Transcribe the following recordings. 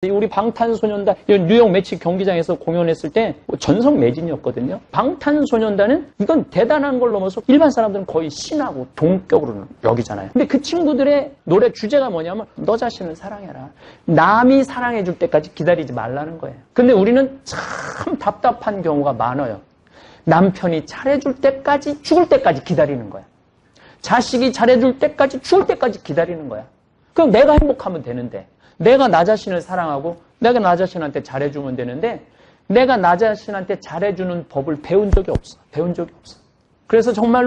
우리 방탄소년단 뉴욕 매치 경기장에서 공연했을 때 전성 매진이었거든요. 방탄소년단은 이건 대단한 걸 넘어서 일반 사람들은 거의 신하고 동격으로 여기잖아요. 근데 그 친구들의 노래 주제가 뭐냐면 너 자신을 사랑해라. 남이 사랑해줄 때까지 기다리지 말라는 거예요. 근데 우리는 참 답답한 경우가 많아요. 남편이 잘해줄 때까지 죽을 때까지 기다리는 거야. 자식이 잘해줄 때까지 죽을 때까지 기다리는 거야. 그럼 내가 행복하면 되는데 내가 나 자신을 사랑하고 내가 나 자신한테 잘해주면 되는데 내가 나 자신한테 잘해주는 법을 배운 적이 없어. 배운 적이 없어. 그래서 정말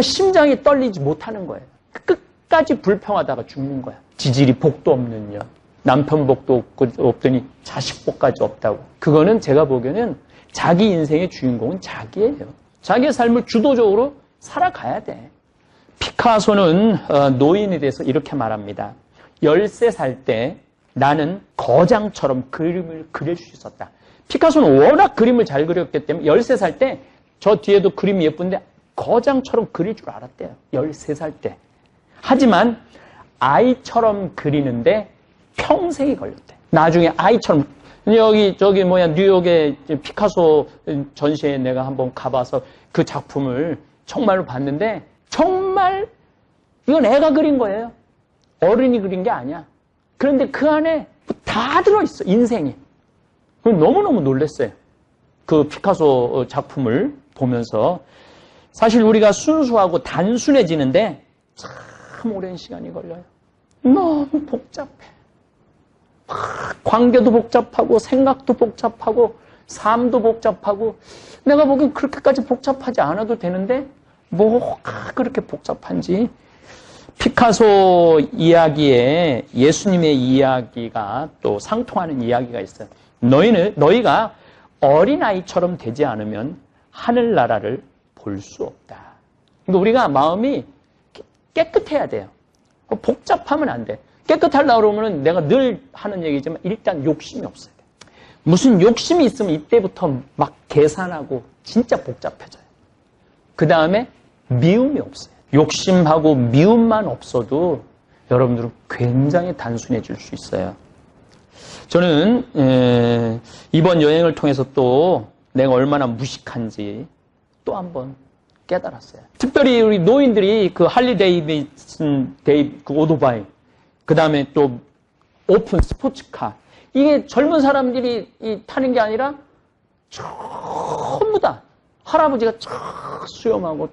심장이 떨리지 못하는 거예요. 끝까지 불평하다가 죽는 거야. 지질이 복도 없는 년. 남편 복도 없더니 자식 복까지 없다고. 그거는 제가 보기에는 자기 인생의 주인공은 자기예요. 자기의 삶을 주도적으로 살아가야 돼. 피카소는 노인에 대해서 이렇게 말합니다. 13살 때 나는 거장처럼 그림을 그릴 수 있었다. 피카소는 워낙 그림을 잘 그렸기 때문에 13살 때 저 뒤에도 그림이 예쁜데 거장처럼 그릴 줄 알았대요. 13살 때. 하지만 아이처럼 그리는데 평생이 걸렸대. 나중에 아이처럼 뉴욕의 피카소 전시회에 내가 한번 가봐서 그 작품을 정말로 봤는데 정말 이건 애가 그린 거예요. 어른이 그린 게 아니야. 그런데 그 안에 다 들어있어, 인생이. 너무너무 놀랐어요. 그 피카소 작품을 보면서. 사실 우리가 순수하고 단순해지는데 참 오랜 시간이 걸려요. 너무 복잡해. 관계도 복잡하고 생각도 복잡하고 삶도 복잡하고 내가 보기엔 그렇게까지 복잡하지 않아도 되는데 뭐가 그렇게 복잡한지. 피카소 이야기에 예수님의 이야기가 또 상통하는 이야기가 있어요. 너희가 어린아이처럼 되지 않으면 하늘나라를 볼 수 없다. 그러니까 우리가 마음이 깨끗해야 돼요. 복잡하면 안 돼. 깨끗하려고 그러면 내가 늘 하는 얘기지만 일단 욕심이 없어야 돼. 무슨 욕심이 있으면 이때부터 막 계산하고 진짜 복잡해져요. 그 다음에 미움이 없어요. 욕심하고 미움만 없어도 여러분들은 굉장히 단순해질 수 있어요. 저는 이번 여행을 통해서 또 내가 얼마나 무식한지 또 한번 깨달았어요. 특별히 우리 노인들이 그 할리 데이비슨 그 오토바이, 그 다음에 또 오픈 스포츠카, 이게 젊은 사람들이 타는 게 아니라 전부 다 할아버지가 쫙 수염하고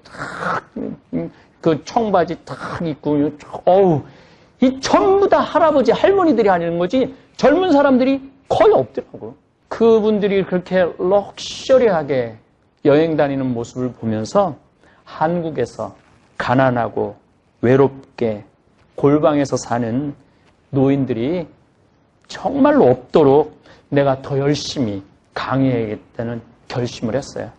그 청바지 탁 입고, 이 전부 다 할아버지, 할머니들이 하는 거지 젊은 사람들이 거의 없더라고. 그분들이 그렇게 럭셔리하게 여행 다니는 모습을 보면서 한국에서 가난하고 외롭게 골방에서 사는 노인들이 정말로 없도록 내가 더 열심히 강의해야겠다는 결심을 했어요.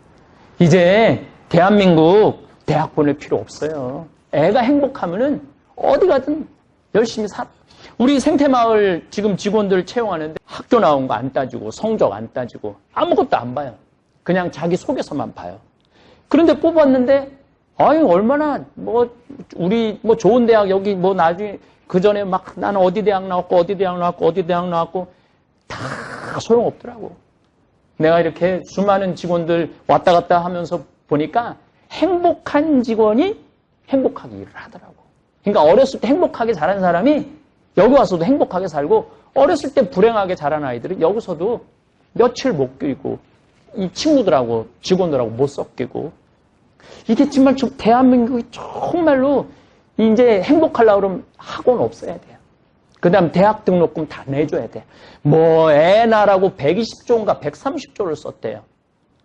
이제 대한민국 대학 보낼 필요 없어요. 애가 행복하면은 어디 가든 열심히 살아. 우리 생태마을 지금 직원들 채용하는데 학교 나온 거 안 따지고 성적 안 따지고 아무것도 안 봐요. 그냥 자기 속에서만 봐요. 그런데 뽑았는데 얼마나 우리 좋은 대학 여기 나중에 그 전에 막 나는 어디 대학 나왔고 어디 대학 나왔고 어디 대학 나왔고 다 소용없더라고. 내가 이렇게 수많은 직원들 왔다 갔다 하면서 보니까 행복한 직원이 행복하게 일을 하더라고. 그러니까 어렸을 때 행복하게 자란 사람이 여기 와서도 행복하게 살고 어렸을 때 불행하게 자란 아이들은 여기서도 며칠 못 끼고 이 친구들하고 직원들하고 못 섞이고. 이게 정말 대한민국이 정말로 이제 행복하려고 그러면 학원 없어야 돼요. 그 다음 대학 등록금 다 내줘야 돼. 애 나라고 120조인가 130조를 썼대요.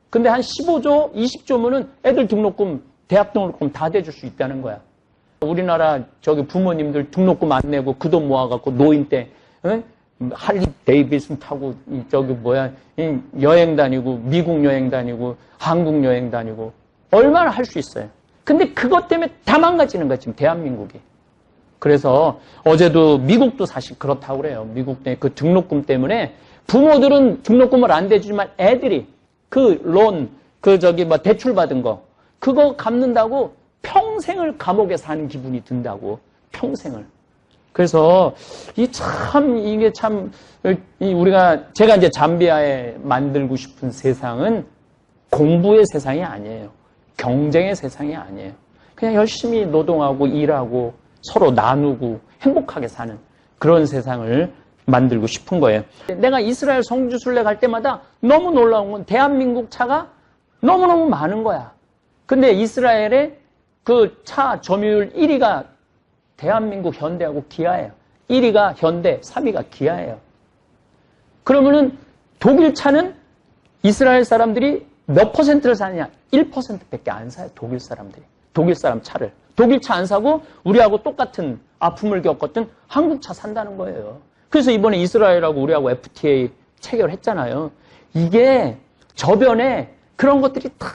근데 한 15조, 20조면은 애들 등록금, 대학 등록금 다 대줄 수 있다는 거야. 우리나라 부모님들 등록금 안 내고 그 돈 모아갖고 노인 때, 할리 데이비슨 타고 여행 다니고 미국 여행 다니고 한국 여행 다니고 얼마나 할 수 있어요. 근데 그것 때문에 다 망가지는 거야, 지금 대한민국이. 그래서 어제도 미국도 사실 그렇다고 그래요. 미국 내 그 등록금 때문에 부모들은 등록금을 안 대주지만 애들이 대출 받은 거, 그거 갚는다고 평생을 감옥에 사는 기분이 든다고. 평생을. 그래서 이게 참 제가 이제 잠비아에 만들고 싶은 세상은 공부의 세상이 아니에요. 경쟁의 세상이 아니에요. 그냥 열심히 노동하고 일하고 서로 나누고 행복하게 사는 그런 세상을 만들고 싶은 거예요. 내가 이스라엘 성지순례 갈 때마다 너무 놀라운 건 대한민국 차가 너무너무 많은 거야. 근데 이스라엘의 그 차 점유율 1위가 대한민국 현대하고 기아예요. 1위가 현대, 3위가 기아예요. 그러면은 독일 차는 이스라엘 사람들이 몇 퍼센트를 사느냐? 1%밖에 안 사요, 독일 사람들이. 독일 사람 차를. 독일 차 안 사고 우리하고 똑같은 아픔을 겪었던 한국 차 산다는 거예요. 그래서 이번에 이스라엘하고 우리하고 FTA 체결했잖아요. 이게 저변에 그런 것들이 다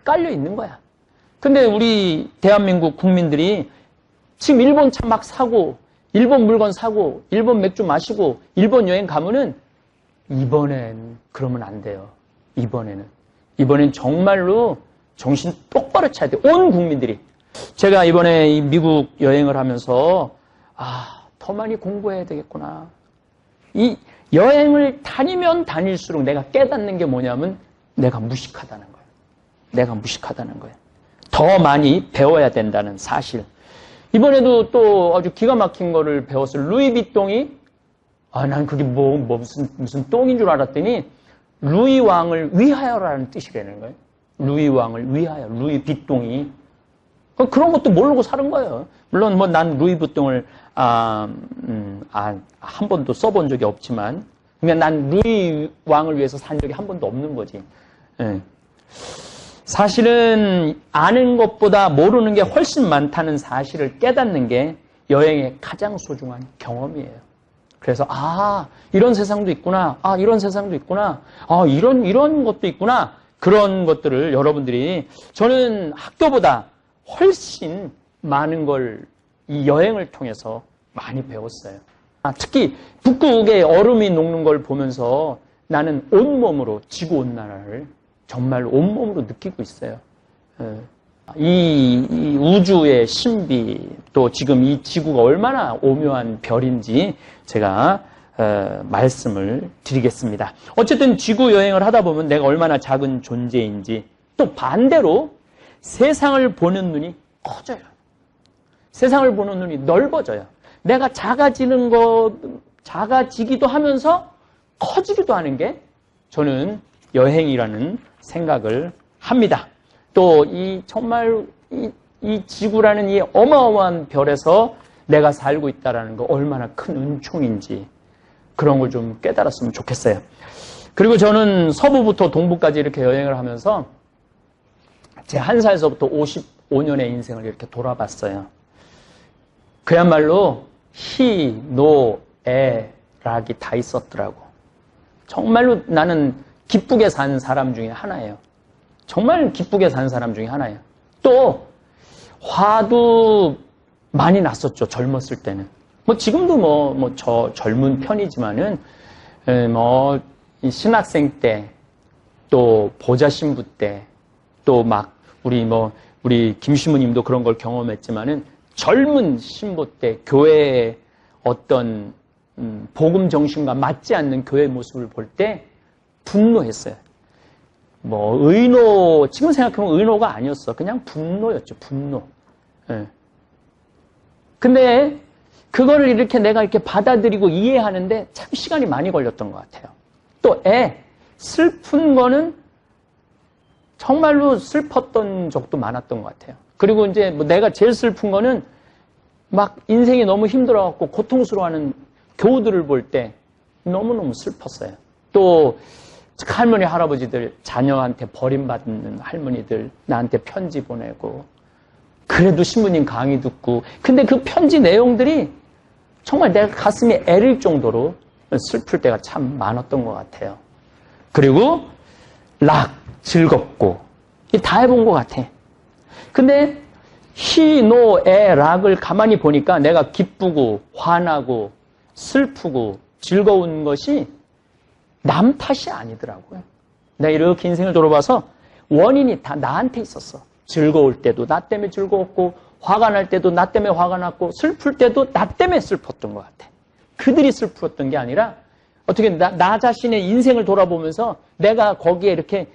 깔려 있는 거야. 근데 우리 대한민국 국민들이 지금 일본 차 막 사고, 일본 물건 사고, 일본 맥주 마시고, 일본 여행 가면은 이번엔 그러면 안 돼요. 이번엔 정말로 정신 똑바로 차야 돼. 온 국민들이. 제가 이번에 이 미국 여행을 하면서 더 많이 공부해야 되겠구나. 이 여행을 다니면 다닐수록 내가 깨닫는 게 뭐냐면 내가 무식하다는 거예요. 내가 무식하다는 거예요. 더 많이 배워야 된다는 사실. 이번에도 또 아주 기가 막힌 거를 배웠어요. 루이비통이 난 그게 무슨 똥인 줄 알았더니 루이 왕을 위하여라는 뜻이라는 거예요. 루이 왕을 위하여, 루이비통이. 그런 것도 모르고 사는 거예요. 물론 난 루이비통을 한 번도 써본 적이 없지만 그냥 난 루이 왕을 위해서 산 적이 한 번도 없는 거지. 예. 사실은 아는 것보다 모르는 게 훨씬 많다는 사실을 깨닫는 게 여행의 가장 소중한 경험이에요. 그래서 이런 세상도 있구나. 이런 세상도 있구나. 이런 것도 있구나. 그런 것들을 여러분들이 저는 학교보다 훨씬 많은 걸 이 여행을 통해서 많이 배웠어요. 특히 북극의 얼음이 녹는 걸 보면서 나는 온몸으로 지구온난화를 정말 온몸으로 느끼고 있어요. 이 우주의 신비, 또 지금 이 지구가 얼마나 오묘한 별인지 제가 말씀을 드리겠습니다. 어쨌든 지구 여행을 하다 보면 내가 얼마나 작은 존재인지, 또 반대로 세상을 보는 눈이 커져요. 세상을 보는 눈이 넓어져요. 내가 작아지기도 하면서 커지기도 하는 게 저는 여행이라는 생각을 합니다. 또 정말 이 지구라는 이 어마어마한 별에서 내가 살고 있다는 거 얼마나 큰 은총인지 그런 걸 좀 깨달았으면 좋겠어요. 그리고 저는 서부부터 동부까지 이렇게 여행을 하면서 제 1살서부터 55년의 인생을 이렇게 돌아봤어요. 그야말로 희, 노, 애, 락이 다 있었더라고. 정말로 나는 기쁘게 산 사람 중에 하나예요. 정말 기쁘게 산 사람 중에 하나예요. 또 화도 많이 났었죠. 젊었을 때는. 지금도 저 젊은 편이지만은 이 신학생 때, 또 보좌 신부 때, 또 우리 김시무님도 그런 걸 경험했지만은 젊은 신부 때 교회의 어떤 복음 정신과 맞지 않는 교회 모습을 볼 때 분노했어요. 지금 생각하면 의노가 아니었어. 그냥 분노였죠, 분노. 예. 근데 그거를 내가 이렇게 받아들이고 이해하는데 참 시간이 많이 걸렸던 것 같아요. 또 슬픈 거는 정말로 슬펐던 적도 많았던 것 같아요. 그리고 이제 내가 제일 슬픈 거는 인생이 너무 힘들어갖고 고통스러워하는 교우들을 볼 때 너무너무 슬펐어요. 또 할머니, 할아버지들, 자녀한테 버림받는 할머니들 나한테 편지 보내고, 그래도 신부님 강의 듣고, 근데 그 편지 내용들이 정말 내가 가슴이 애릴 정도로 슬플 때가 참 많았던 것 같아요. 그리고 즐겁고 다 해본 것 같아. 근데 희, 노, 애, 락을 가만히 보니까 내가 기쁘고 화나고 슬프고 즐거운 것이 남 탓이 아니더라고요. 내가 이렇게 인생을 돌아봐서 원인이 다 나한테 있었어. 즐거울 때도 나 때문에 즐거웠고, 화가 날 때도 나 때문에 화가 났고 슬플 때도 나 때문에 슬펐던 것 같아. 그들이 슬펐던 게 아니라 어떻게 나 자신의 인생을 돌아보면서 내가 거기에 이렇게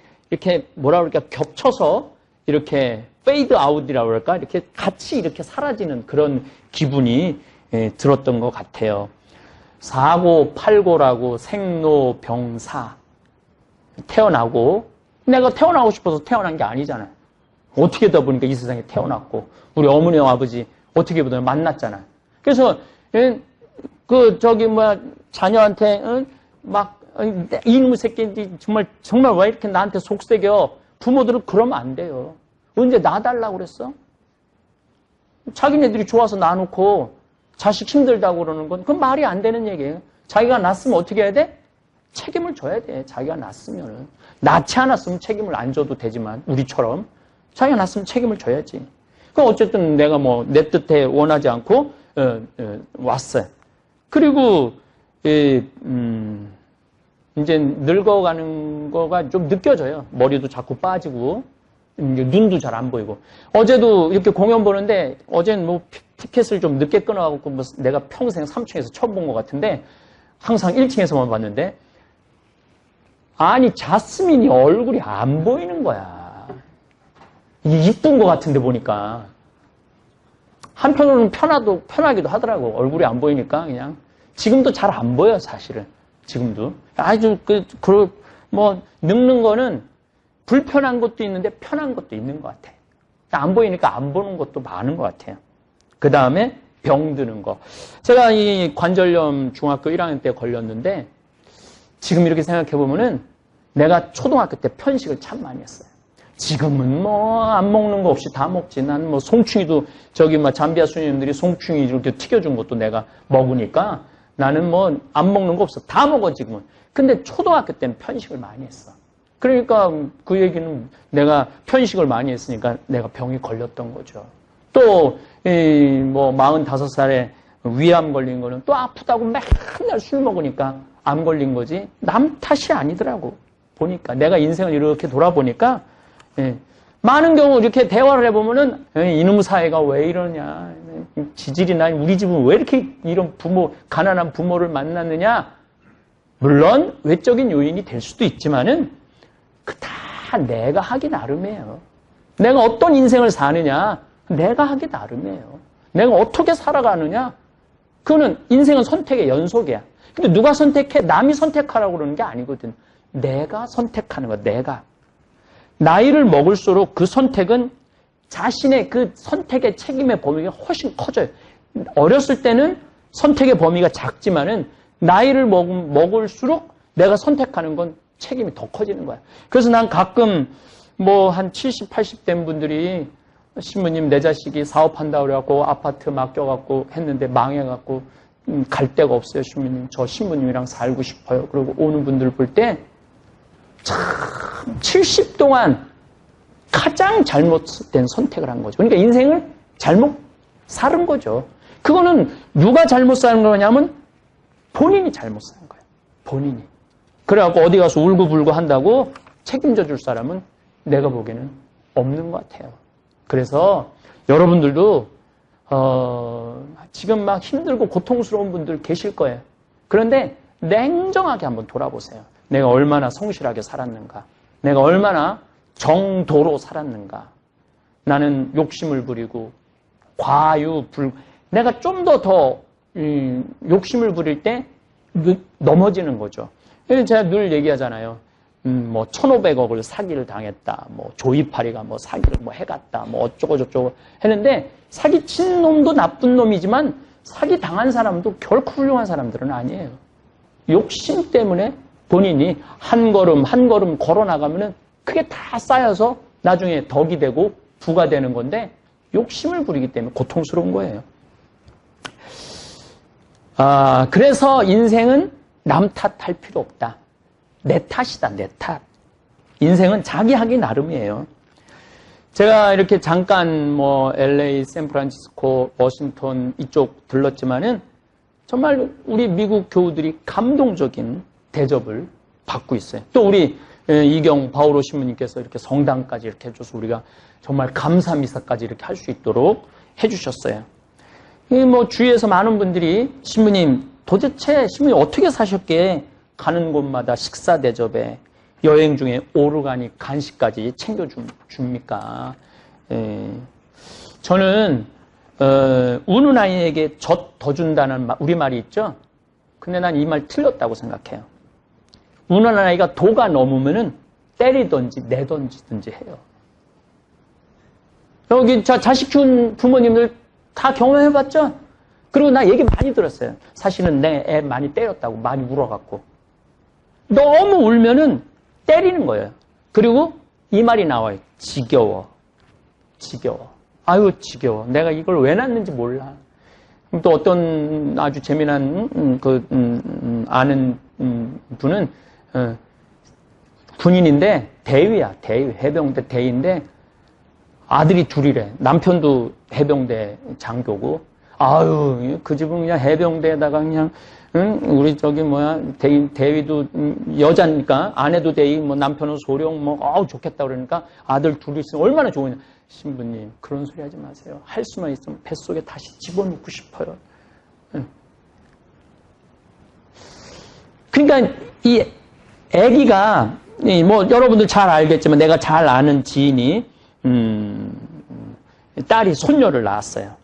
뭐라 그럴까 겹쳐서 이렇게 페이드 아웃이라고 그럴까 이렇게 같이 이렇게 사라지는 그런 기분이 들었던 것 같아요. 사고 팔고라고 생로병사 태어나고 내가 태어나고 싶어서 태어난 게 아니잖아요. 어떻게 다 보니까 이 세상에 태어났고 우리 어머니와 아버지 어떻게 보면 만났잖아요. 그래서 자녀한테 막 이놈의 새끼 정말 왜 이렇게 나한테 속색여? 부모들은 그러면 안 돼요. 언제 놔달라고 그랬어? 자기네들이 좋아서 놔놓고 자식 힘들다고 그러는 건 그건 말이 안 되는 얘기예요. 자기가 낳았으면 어떻게 해야 돼? 책임을 져야 돼. 자기가 낳았으면은. 낳지 않았으면 책임을 안 져도 되지만 우리처럼 자기가 낳았으면 책임을 져야지. 그럼 어쨌든 내가 뭐 내 뜻에 원하지 않고 왔어요. 그리고 이제 늙어가는 거가 좀 느껴져요. 머리도 자꾸 빠지고 눈도 잘 안 보이고. 어제도 이렇게 공연 보는데 어제는 뭐 티켓을 좀 늦게 끊어가지고 뭐 내가 평생 3층에서 처음 본 것 같은데 항상 1층에서만 봤는데 아니 자스민이 얼굴이 안 보이는 거야. 이게 이쁜 것 같은데 보니까 한편으로는 편하기도 하더라고. 얼굴이 안 보이니까 그냥 지금도 잘 안 보여 사실은. 지금도 아주 뭐 늙는 거는 불편한 것도 있는데 편한 것도 있는 것 같아. 안 보이니까 안 보는 것도 많은 것 같아요. 그 다음에 병드는 거. 제가 이 관절염 중학교 1학년 때 걸렸는데 지금 이렇게 생각해 보면은 내가 초등학교 때 편식을 참 많이 했어요. 지금은 뭐 안 먹는 거 없이 다 먹지. 난 뭐 송충이도 저기 막 잠비아 수녀님들이 송충이 이렇게 튀겨준 것도 내가 먹으니까 나는 뭐 안 먹는 거 없어. 다 먹어 지금은. 근데 초등학교 때는 편식을 많이 했어. 그러니까 그 얘기는 내가 편식을 많이 했으니까 내가 병이 걸렸던 거죠. 또 뭐 45살에 위암 걸린 거는 또 아프다고 맨날 술 먹으니까 암 걸린 거지 남 탓이 아니더라고. 보니까 내가 인생을 이렇게 돌아보니까 많은 경우 이렇게 대화를 해보면은 이놈의 사회가 왜 이러냐, 지질이나 우리 집은 왜 이렇게 이런 가난한 부모를 만났느냐. 물론 외적인 요인이 될 수도 있지만은 그 다 내가 하기 나름이에요. 내가 어떤 인생을 사느냐 내가 하기 나름이에요. 내가 어떻게 살아가느냐 그거는 인생은 선택의 연속이야. 근데 누가 선택해? 남이 선택하라고 그러는 게 아니거든. 내가 선택하는 거야. 내가. 나이를 먹을수록 그 선택은 자신의 그 선택의 책임의 범위가 훨씬 커져요. 어렸을 때는 선택의 범위가 작지만은 나이를 먹을수록 내가 선택하는 건 책임이 더 커지는 거야. 그래서 난 가끔 뭐 한 70, 80 된 분들이 신부님 내 자식이 사업한다 그래갖고 아파트 맡겨갖고 했는데 망해갖고 갈 데가 없어요. 신부님 저 신부님이랑 살고 싶어요. 그리고 오는 분들 볼 때 참 70 동안 가장 잘못된 선택을 한 거죠. 그러니까 인생을 잘못 살은 거죠. 그거는 누가 잘못 사는 거냐면 본인이 잘못 사는 거예요. 본인이. 그래갖고 어디 가서 울고불고 한다고 책임져 줄 사람은 내가 보기에는 없는 것 같아요. 그래서 여러분들도 지금 막 힘들고 고통스러운 분들 계실 거예요. 그런데 냉정하게 한번 돌아보세요. 내가 얼마나 성실하게 살았는가. 내가 얼마나 정도로 살았는가. 나는 욕심을 부리고 내가 좀 더 욕심을 부릴 때 넘어지는 거죠. 제가 늘 얘기하잖아요. 뭐 1,500억을 사기를 당했다. 뭐 조이파리가 뭐 사기를 뭐 해갔다. 뭐 어쩌고 저쩌고 했는데 사기 친 놈도 나쁜 놈이지만 사기 당한 사람도 결코 훌륭한 사람들은 아니에요. 욕심 때문에 본인이 한 걸음 한 걸음 걸어 나가면은 그게 다 쌓여서 나중에 덕이 되고 부가 되는 건데 욕심을 부리기 때문에 고통스러운 거예요. 그래서 인생은 남 탓할 필요 없다. 내 탓이다, 내 탓. 인생은 자기 하기 나름이에요. 제가 이렇게 잠깐 뭐 LA, 샌프란시스코, 워싱턴 이쪽 들렀지만은 정말 우리 미국 교우들이 감동적인 대접을 받고 있어요. 또 우리 이경 바오로 신부님께서 이렇게 성당까지 이렇게 해줘서 우리가 정말 감사 미사까지 이렇게 할 수 있도록 해주셨어요. 뭐 주위에서 많은 분들이 신부님 도대체 신부님 어떻게 사셨기에 가는 곳마다 식사 대접에 여행 중에 오르가닉 간식까지 챙겨줍니까? 저는 우는 아이에게 젖 더 준다는 우리말이 있죠? 근데 난 이 말 틀렸다고 생각해요. 우는 아이가 도가 넘으면은 때리든지 내던지든지 해요. 여기 자식 키운 부모님들 다 경험해봤죠? 그리고 나 얘기 많이 들었어요. 사실은 내 애 많이 때렸다고, 많이 울어갖고. 너무 울면은 때리는 거예요. 그리고 이 말이 나와요. 지겨워. 지겨워. 아유, 지겨워. 내가 이걸 왜 낳는지 몰라. 또 어떤 아주 재미난, 아는 분은, 군인인데, 대위야, 대위. 해병대 대위인데, 아들이 둘이래. 남편도 해병대 장교고. 아유, 그 집은 그냥 해병대에다가 그냥, 우리 대위도 여자니까, 아내도 대위, 뭐 남편은 소령, 좋겠다 그러니까 아들 둘이 있으면 얼마나 좋으냐. 신부님, 그런 소리 하지 마세요. 할 수만 있으면 뱃속에 다시 집어넣고 싶어요. 그러니까 이 아기가, 뭐 여러분들 잘 알겠지만 내가 잘 아는 지인이, 딸이 손녀를 낳았어요.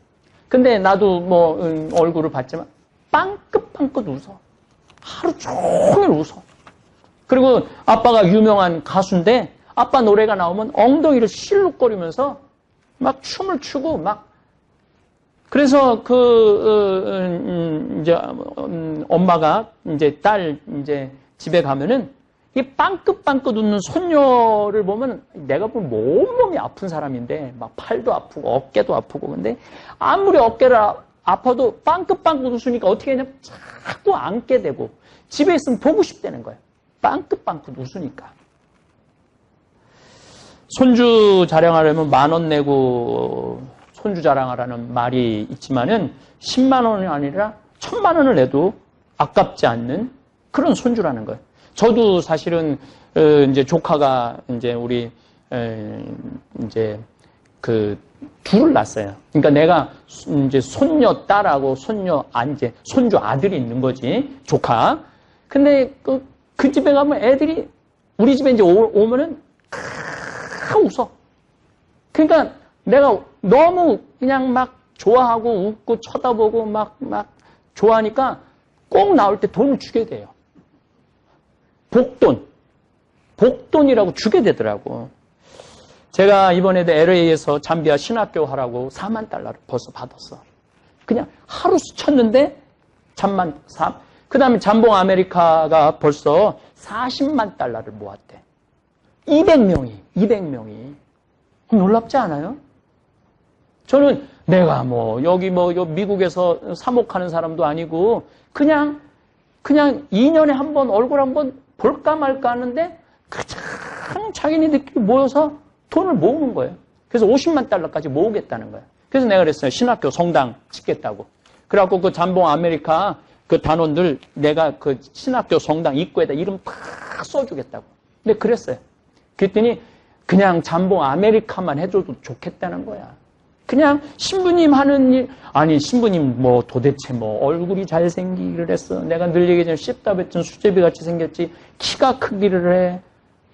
근데 나도 뭐 얼굴을 봤지만 빵긋빵긋 웃어. 하루 종일 웃어. 그리고 아빠가 유명한 가수인데 아빠 노래가 나오면 엉덩이를 실룩거리면서 막 춤을 추고 막. 그래서 이제 엄마가 이제 딸 이제 집에 가면은 이 빵긋빵긋 웃는 손녀를 보면 내가 보면 온몸이 아픈 사람인데 막 팔도 아프고 어깨도 아프고 근데 아무리 어깨를 아파도 빵긋빵긋 웃으니까 어떻게 하냐면 자꾸 안게 되고 집에 있으면 보고 싶다는 거예요. 빵긋빵긋 웃으니까. 손주 자랑하려면 10,000원 내고 손주 자랑하라는 말이 있지만은 10만 원이 아니라 1,000만 원을 내도 아깝지 않는 그런 손주라는 거예요. 저도 사실은 이제 조카가 이제 우리 이제 둘을 낳았어요. 그러니까 내가 이제 손녀 딸하고 손녀 이제 손주 아들이 있는 거지 조카. 근데 그 집에 가면 애들이 우리 집에 이제 오면은 다 웃어. 그러니까 내가 너무 그냥 막 좋아하고 웃고 쳐다보고 막 좋아하니까 꼭 나올 때 돈을 주게 돼요. 복돈이라고 주게 되더라고. 제가 이번에도 LA에서 잠비아 신학교 하라고 4만 달러를 벌써 받았어. 그냥 하루 스쳤는데 그 다음에 잠봉 아메리카가 벌써 40만 달러를 모았대. 200명이. 놀랍지 않아요? 저는 내가 여기 미국에서 사목하는 사람도 아니고 그냥 2년에 한 번 얼굴 한번 볼까 말까 하는데 가장 자기네들끼리 모여서 돈을 모으는 거예요. 그래서 50만 달러까지 모으겠다는 거예요. 그래서 내가 그랬어요. 신학교 성당 짓겠다고. 그래갖고 그 잠봉 아메리카 그 단원들 내가 그 신학교 성당 입구에다 이름 팍 써주겠다고. 근데 그랬어요. 그랬더니 그냥 잠봉 아메리카만 해줘도 좋겠다는 거야. 그냥 신부님 하는 일, 아니 신부님 도대체 얼굴이 잘생기기를 했어. 내가 늘 얘기하자면 씹다 뱉은 수제비 같이 생겼지 키가 크기를 해.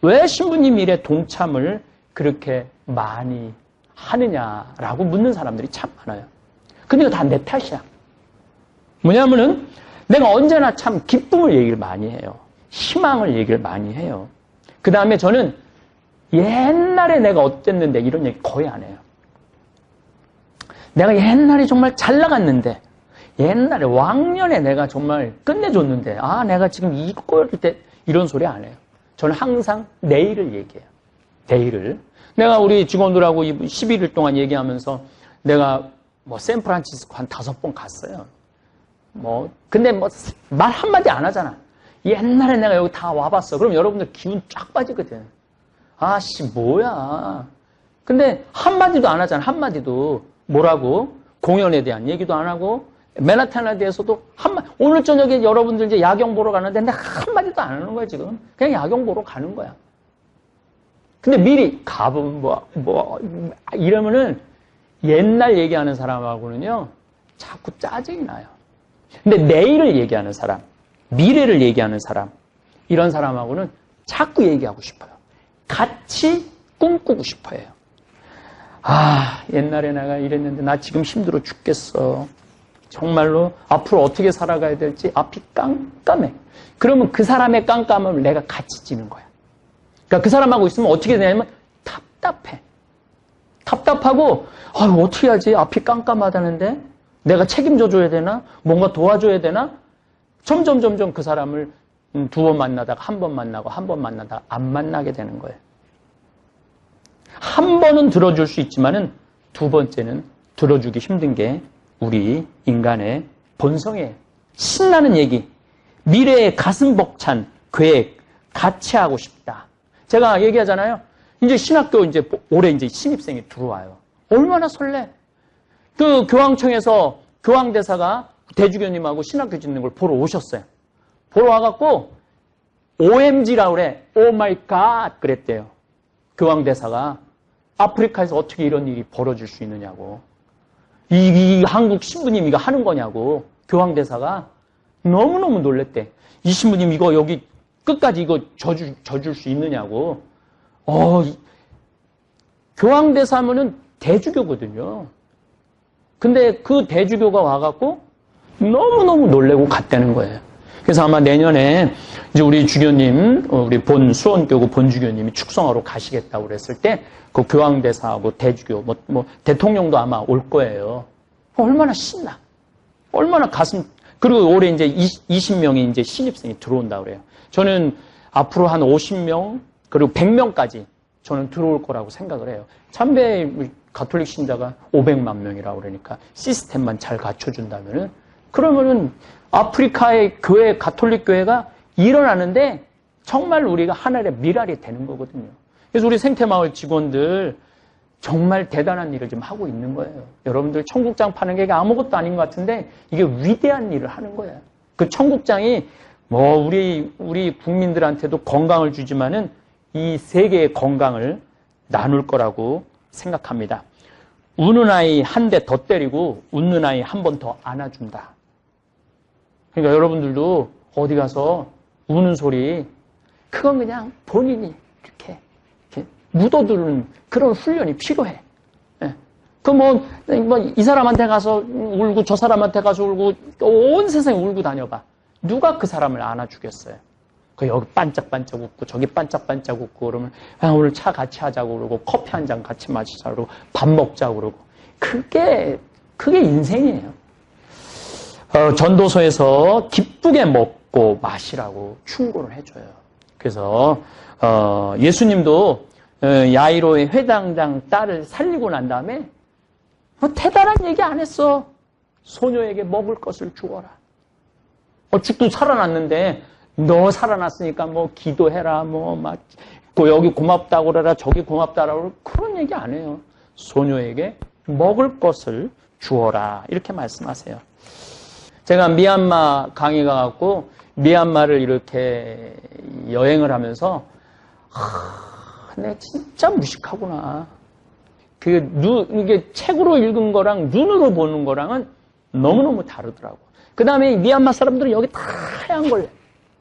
왜 신부님 일에 동참을 그렇게 많이 하느냐라고 묻는 사람들이 참 많아요. 근데 이거 다 내 탓이야. 뭐냐면은 내가 언제나 참 기쁨을 얘기를 많이 해요. 희망을 얘기를 많이 해요. 그 다음에 저는 옛날에 내가 어땠는데 이런 얘기 거의 안 해요. 내가 옛날에 정말 잘 나갔는데 옛날에 왕년에 내가 정말 끝내줬는데 내가 지금 이럴 때 이런 소리 안 해요. 저는 항상 내일을 얘기해요. 내일을. 내가 우리 직원들하고 11일 동안 얘기하면서 내가 샌프란시스코 한 5번 갔어요. 근데 말 한마디 안 하잖아. 옛날에 내가 여기 다 와봤어. 그럼 여러분들 기분 쫙 빠지거든. 뭐야. 근데 한마디도 안 하잖아. 한마디도. 뭐라고? 공연에 대한 얘기도 안 하고, 맨하탄에 대해서도 오늘 저녁에 여러분들 이제 야경 보러 가는데 내가 한마디도 안 하는 거야, 지금. 그냥 야경 보러 가는 거야. 근데 미리 가보면 이러면은 옛날 얘기하는 사람하고는요, 자꾸 짜증이 나요. 근데 내일을 얘기하는 사람, 미래를 얘기하는 사람, 이런 사람하고는 자꾸 얘기하고 싶어요. 같이 꿈꾸고 싶어요. 아, 옛날에 내가 이랬는데 나 지금 힘들어 죽겠어. 정말로 앞으로 어떻게 살아가야 될지 앞이 깜깜해. 그러면 그 사람의 깜깜함을 내가 같이 지는 거야. 그러니까 그 사람하고 있으면 어떻게 되냐면 답답해. 답답하고 어떻게 하지? 앞이 깜깜하다는데 내가 책임져 줘야 되나? 뭔가 도와줘야 되나? 점점 그 사람을 두 번 만나다가 한 번 만나고 한 번 만나다가 안 만나게 되는 거예요. 한 번은 들어줄 수 있지만은 두 번째는 들어주기 힘든 게 우리 인간의 본성이에요. 신나는 얘기, 미래의 가슴 벅찬 계획, 같이 하고 싶다. 제가 얘기하잖아요. 이제 신학교 이제 올해 이제 신입생이 들어와요. 얼마나 설레. 그 교황청에서 교황대사가 대주교님하고 신학교 짓는 걸 보러 오셨어요. 보러 와갖고 OMG라고 그래. 오 마이 갓 그랬대요. 교황대사가 아프리카에서 어떻게 이런 일이 벌어질 수 있느냐고. 이 한국 신부님 이거 하는 거냐고. 교황대사가 너무너무 놀랬대. 이 신부님 이거 여기 끝까지 이거 져줄 수 있느냐고. 교황대사면은 대주교거든요. 근데 그 대주교가 와갖고 너무너무 놀래고 갔다는 거예요. 그래서 아마 내년에 이제 우리 주교님, 우리 수원교구 본주교님이 축성하러 가시겠다고 그랬을 때 그 교황대사하고 대주교, 대통령도 아마 올 거예요. 얼마나 신나. 얼마나 그리고 올해 이제 20명이 이제 신입생이 들어온다고 그래요. 저는 앞으로 한 50명, 그리고 100명까지 저는 들어올 거라고 생각을 해요. 참배 가톨릭 신자가 500만 명이라고 그러니까 시스템만 잘 갖춰준다면은 그러면은 아프리카의 교회, 가톨릭 교회가 일어나는데 정말 우리가 하늘의 미랄이 되는 거거든요. 그래서 우리 생태마을 직원들 정말 대단한 일을 지금 하고 있는 거예요. 여러분들 청국장 파는 게 아무것도 아닌 것 같은데 이게 위대한 일을 하는 거예요. 그 청국장이 우리 국민들한테도 건강을 주지만은 이 세계의 건강을 나눌 거라고 생각합니다. 우는 아이 한 대 더 때리고 웃는 아이 한 번 더 안아준다. 그러니까 여러분들도 어디 가서 우는 소리, 그건 그냥 본인이 이렇게 묻어두는 그런 훈련이 필요해. 예. 이 사람한테 가서 울고 저 사람한테 가서 울고 온 세상에 울고 다녀봐. 누가 그 사람을 안아주겠어요? 여기 반짝반짝 웃고 저기 반짝반짝 웃고 그러면 오늘 차 같이 하자고 그러고 커피 한 잔 같이 마시자고 그러고 밥 먹자고 그러고 그게 인생이에요. 전도서에서 기쁘게 먹고 마시라고 충고를 해줘요. 그래서 예수님도 야이로의 회당장 딸을 살리고 난 다음에 대단한 얘기 안 했어. 소녀에게 먹을 것을 주어라. 죽도 살아났는데 너 살아났으니까 기도해라 여기 고맙다고 그래라 저기 고맙다라고 그런 얘기 안 해요. 소녀에게 먹을 것을 주어라 이렇게 말씀하세요. 제가 미얀마 강의 가갖고 미얀마를 이렇게 여행을 하면서 내가 진짜 무식하구나. 이게 책으로 읽은 거랑 눈으로 보는 거랑은 너무너무 다르더라고. 그 다음에 미얀마 사람들은 여기 다 하얀 걸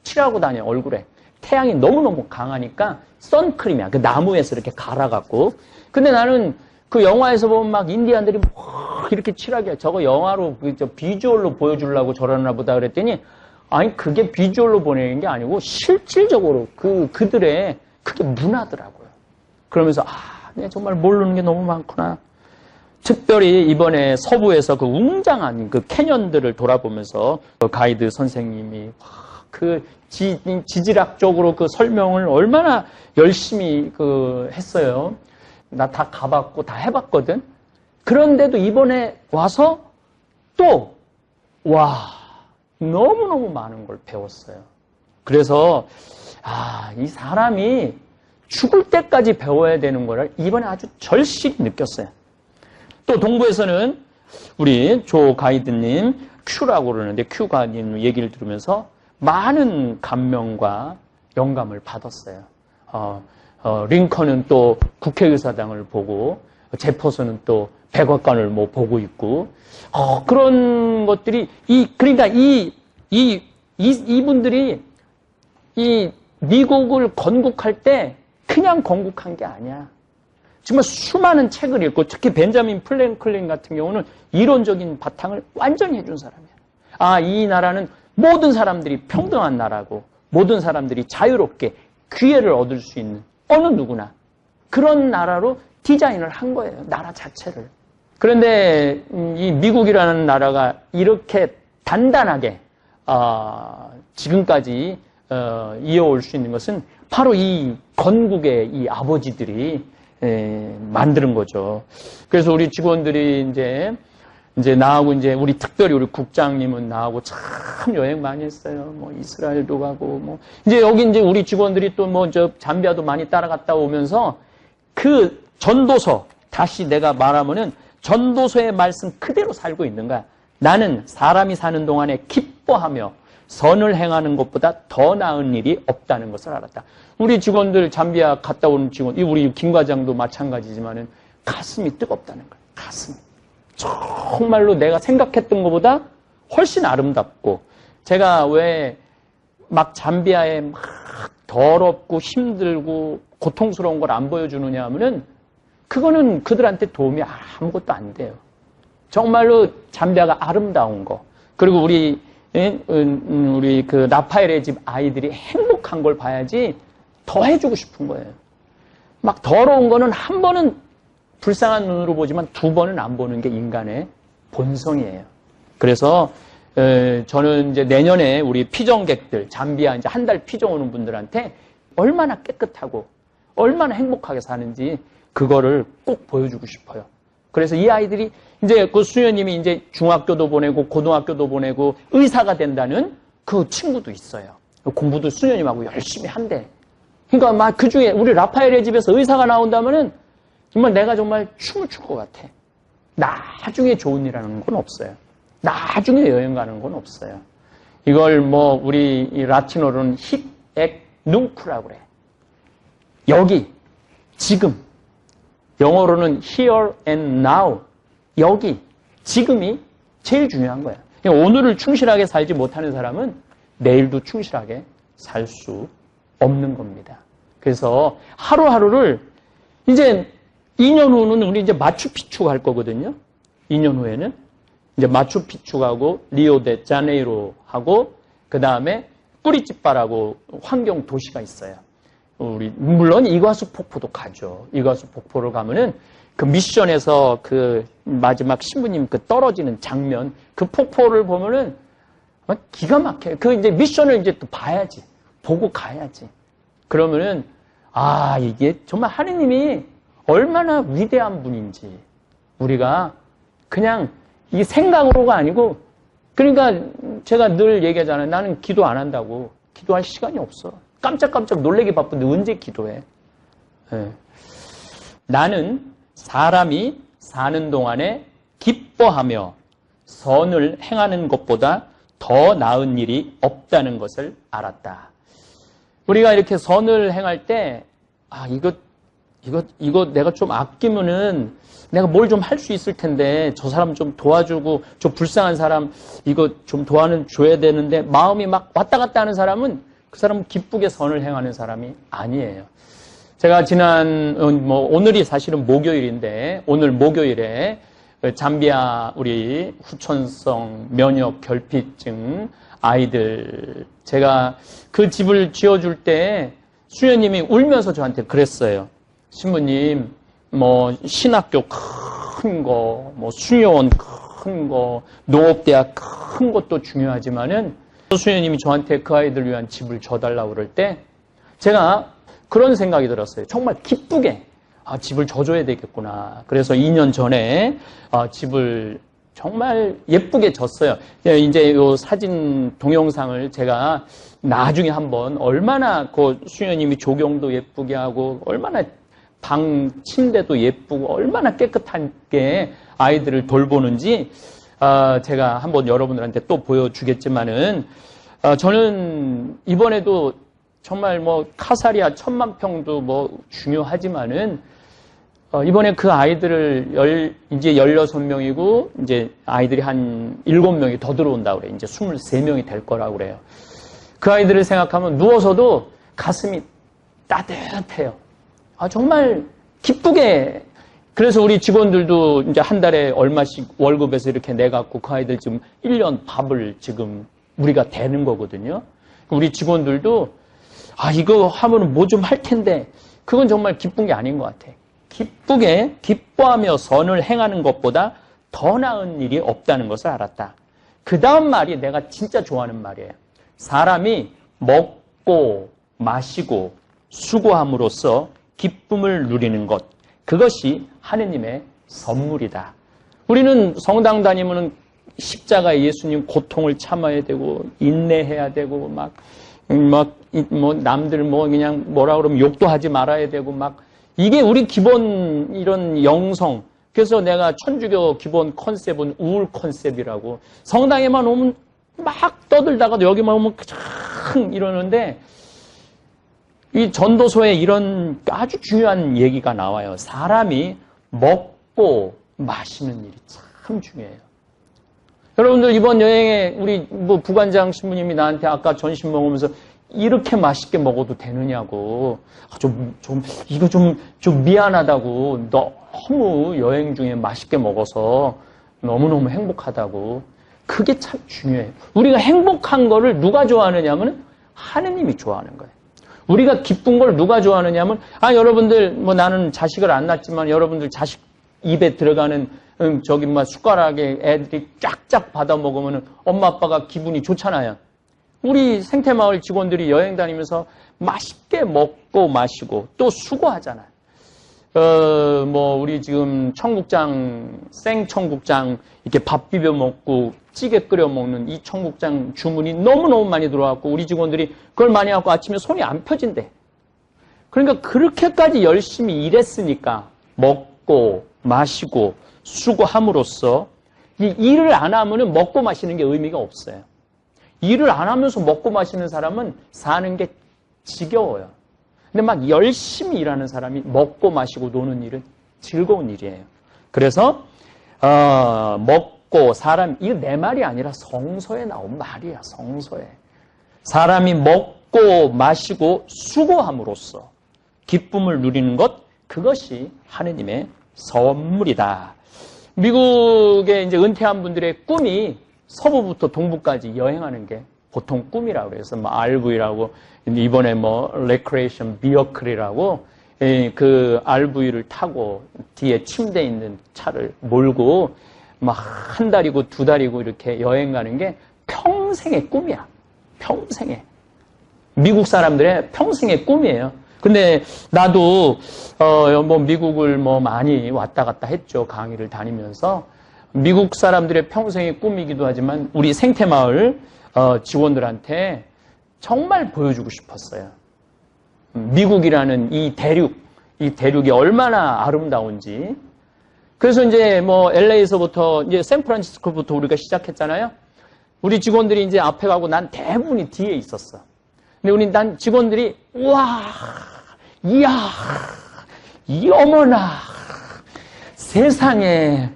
칠하고 다녀, 얼굴에. 태양이 너무너무 강하니까 선크림이야. 그 나무에서 이렇게 갈아갖고. 근데 나는 그 영화에서 보면 막 인디안들이 이렇게 칠하게 저거 영화로 비주얼로 보여주려고 저러나 보다 그랬더니 아니 그게 비주얼로 보내는 게 아니고 실질적으로 그들의 그게 문화더라고요. 그러면서 내가 정말 모르는 게 너무 많구나. 특별히 이번에 서부에서 그 웅장한 그 캐년들을 돌아보면서 그 가이드 선생님이 지질학적으로 그 설명을 얼마나 열심히 했어요. 나 다 가봤고 다 해봤거든. 그런데도 이번에 와서 너무너무 많은 걸 배웠어요. 그래서 이 사람이 죽을 때까지 배워야 되는 거를 이번에 아주 절실히 느꼈어요. 또 동부에서는 우리 조 가이드님 큐라고 그러는데 큐 가이드님 얘기를 들으면서 많은 감명과 영감을 받았어요. 링컨은 또 국회의사당을 보고 제퍼슨은 또 백악관을 뭐 보고 있고, 그런 것들이, 그러니까 이분들이 이 미국을 건국할 때 그냥 건국한 게 아니야. 정말 수많은 책을 읽고, 특히 벤자민 프랭클린 같은 경우는 이론적인 바탕을 완전히 해준 사람이야. 이 나라는 모든 사람들이 평등한 나라고, 모든 사람들이 자유롭게 기회를 얻을 수 있는 어느 누구나 그런 나라로 디자인을 한 거예요. 나라 자체를. 그런데 이 미국이라는 나라가 이렇게 단단하게 지금까지 이어올 수 있는 것은 바로 이 건국의 이 아버지들이 만드는 거죠. 그래서 우리 직원들이 이제 나하고 우리 특별히 우리 국장님은 나하고 참 여행 많이 했어요. 뭐 이스라엘도 가고 뭐 여기 우리 직원들이 또 뭐 잠비아도 많이 따라갔다 오면서 그 전도서 다시 내가 말하면은 전도서의 말씀 그대로 살고 있는 거야. 나는 사람이 사는 동안에 기뻐하며 선을 행하는 것보다 더 나은 일이 없다는 것을 알았다. 우리 직원들 잠비아 갔다 온 직원, 우리 김 과장도 마찬가지지만은 가슴이 뜨겁다는 거야. 가슴이. 정말로 내가 생각했던 것보다 훨씬 아름답고, 제가 왜 막 잠비아에 막 더럽고 힘들고 고통스러운 걸 안 보여주느냐 하면은 그거는 그들한테 도움이 아무것도 안 돼요. 정말로 잠비아가 아름다운 거, 그리고 우리 그 라파엘의 집 아이들이 행복한 걸 봐야지 더 해주고 싶은 거예요. 막 더러운 거는 한 번은 불쌍한 눈으로 보지만 두 번은 안 보는 게 인간의 본성이에요. 그래서 저는 내년에 우리 피정객들, 잠비아 한 달 피정 오는 분들한테 얼마나 깨끗하고 얼마나 행복하게 사는지 그거를 꼭 보여주고 싶어요. 그래서 이 아이들이 그 수녀님이 중학교도 보내고 고등학교도 보내고 의사가 된다는 그 친구도 있어요. 공부도 수녀님하고 열심히 한대. 그러니까 막 그 중에 우리 라파엘의 집에서 의사가 나온다면은 정말 내가 정말 춤을 출 것 같아. 나중에 좋은 일하는 건 없어요. 나중에 여행 가는 건 없어요. 이걸 우리 라틴어로는 힙, 액, 눅쿠라고 그래. 여기, 지금. 영어로는 here and now. 여기, 지금이 제일 중요한 거야. 오늘을 충실하게 살지 못하는 사람은 내일도 충실하게 살 수 없는 겁니다. 그래서 하루하루를 2년 후는 우리 마추픽추 갈 거거든요. 2년 후에는 마추픽추 가고 리오데자네이로 하고 그 다음에 꾸리찌빠라고 환경 도시가 있어요. 물론 이과수 폭포도 가죠. 이과수 폭포를 가면은 그 미션에서 그 마지막 신부님 그 떨어지는 장면, 그 폭포를 보면은 기가 막혀요. 그 미션을 또 봐야지. 보고 가야지. 그러면은 이게 정말 하느님이 얼마나 위대한 분인지 우리가 그냥 이 생각으로가 아니고, 그러니까 제가 늘 얘기하잖아요. 나는 기도 안 한다고. 기도할 시간이 없어. 깜짝깜짝 놀래기 바쁜데 언제 기도해? 네. 나는 사람이 사는 동안에 기뻐하며 선을 행하는 것보다 더 나은 일이 없다는 것을 알았다. 우리가 이렇게 선을 행할 때 이거 내가 좀 아끼면은 내가 뭘 좀 할 수 있을 텐데, 저 사람 좀 도와주고, 저 불쌍한 사람 이거 좀 줘야 되는데, 마음이 막 왔다 갔다 하는 사람은 그 사람은 기쁘게 선을 행하는 사람이 아니에요. 제가 오늘이 사실은 목요일인데, 오늘 목요일에 잠비아 우리 후천성 면역 결핍증 아이들, 제가 그 집을 지어줄 때 수녀님이 울면서 저한테 그랬어요. 신부님, 신학교 큰 거, 수녀원 큰 거, 농업대학 큰 것도 중요하지만은, 수녀님이 저한테 그 아이들 위한 집을 줘달라고 그럴 때, 제가 그런 생각이 들었어요. 정말 기쁘게, 집을 줘줘야 되겠구나. 그래서 2년 전에, 집을 정말 예쁘게 줬어요. 요 사진 동영상을 제가 나중에 한번 얼마나 그 수녀님이 조경도 예쁘게 하고, 얼마나 방 침대도 예쁘고 얼마나 깨끗하게 아이들을 돌보는지 제가 한번 여러분들한테 또 보여주겠지만은, 저는 이번에도 정말 카사리아 1000만 평도 중요하지만은 이번에 그 아이들을 이제 16명이고, 이제 아이들이 한 7명이 더 들어온다고 그래요. 이제 23명이 될 거라고 그래요. 그 아이들을 생각하면 누워서도 가슴이 따뜻해요. 정말 기쁘게. 그래서 우리 직원들도 이제 한 달에 얼마씩 월급에서 이렇게 내갖고 그 아이들 지금 1년 밥을 지금 우리가 대는 거거든요. 우리 직원들도 이거 하면 뭐 좀 할 텐데, 그건 정말 기쁜 게 아닌 것 같아. 기쁘게 기뻐하며 선을 행하는 것보다 더 나은 일이 없다는 것을 알았다. 그 다음 말이 내가 진짜 좋아하는 말이에요. 사람이 먹고 마시고 수고함으로써 기쁨을 누리는 것, 그것이 하느님의 선물이다. 우리는 성당 다니면 십자가에 예수님 고통을 참아야 되고 인내해야 되고 막 남들 그냥 뭐라 그러면 욕도 하지 말아야 되고 이게 우리 기본 이런 영성. 그래서 내가 천주교 기본 컨셉은 우울 컨셉이라고. 성당에만 오면 막 떠들다가도 여기만 오면 참 이러는데, 이 전도서에 이런 아주 중요한 얘기가 나와요. 사람이 먹고 마시는 일이 참 중요해요. 여러분들 이번 여행에 우리 부관장 신부님이 나한테 아까 전심 먹으면서 이렇게 맛있게 먹어도 되느냐고, 이거 좀 미안하다고, 너무 여행 중에 맛있게 먹어서 너무너무 행복하다고. 그게 참 중요해요. 우리가 행복한 거를 누가 좋아하느냐 하면 하느님이 좋아하는 거예요. 우리가 기쁜 걸 누가 좋아하느냐 하면, 여러분들, 나는 자식을 안 낳았지만 여러분들 자식 입에 들어가는, 숟가락에 애들이 쫙쫙 받아 먹으면 엄마 아빠가 기분이 좋잖아요. 우리 생태마을 직원들이 여행 다니면서 맛있게 먹고 마시고 또 수고하잖아요. 우리 지금 청국장, 생청국장 이렇게 밥 비벼 먹고 찌개 끓여 먹는 이 청국장 주문이 너무너무 많이 들어왔고, 우리 직원들이 그걸 많이 갖고 아침에 손이 안 펴진대. 그러니까 그렇게까지 열심히 일했으니까 먹고 마시고 수고함으로써, 이 일을 안 하면 먹고 마시는 게 의미가 없어요. 일을 안 하면서 먹고 마시는 사람은 사는 게 지겨워요. 근데 막 열심히 일하는 사람이 먹고 마시고 노는 일은 즐거운 일이에요. 그래서 먹고 사람, 이거 내 말이 아니라 성서에 나온 말이야. 성서에. 사람이 먹고 마시고 수고함으로써 기쁨을 누리는 것, 그것이 하느님의 선물이다. 미국에 이제 은퇴한 분들의 꿈이 서부부터 동부까지 여행하는 게 보통 꿈이라고 그래서 RV라고, 이번에 레크레이션 비어클이라고, 그 RV를 타고 뒤에 침대 있는 차를 몰고 한 달이고 두 달이고 이렇게 여행 가는 게 평생의 꿈이야. 평생의. 미국 사람들의 평생의 꿈이에요. 근데 나도 미국을 많이 왔다 갔다 했죠. 강의를 다니면서. 미국 사람들의 평생의 꿈이기도 하지만 우리 생태마을 직원들한테 정말 보여주고 싶었어요. 미국이라는 이 대륙이 얼마나 아름다운지. 그래서 이제 LA에서부터 이제 샌프란시스코부터 우리가 시작했잖아요. 우리 직원들이 이제 앞에 가고 난 대부분이 뒤에 있었어. 근데 난 직원들이 우와, 이야, 어머나, 세상에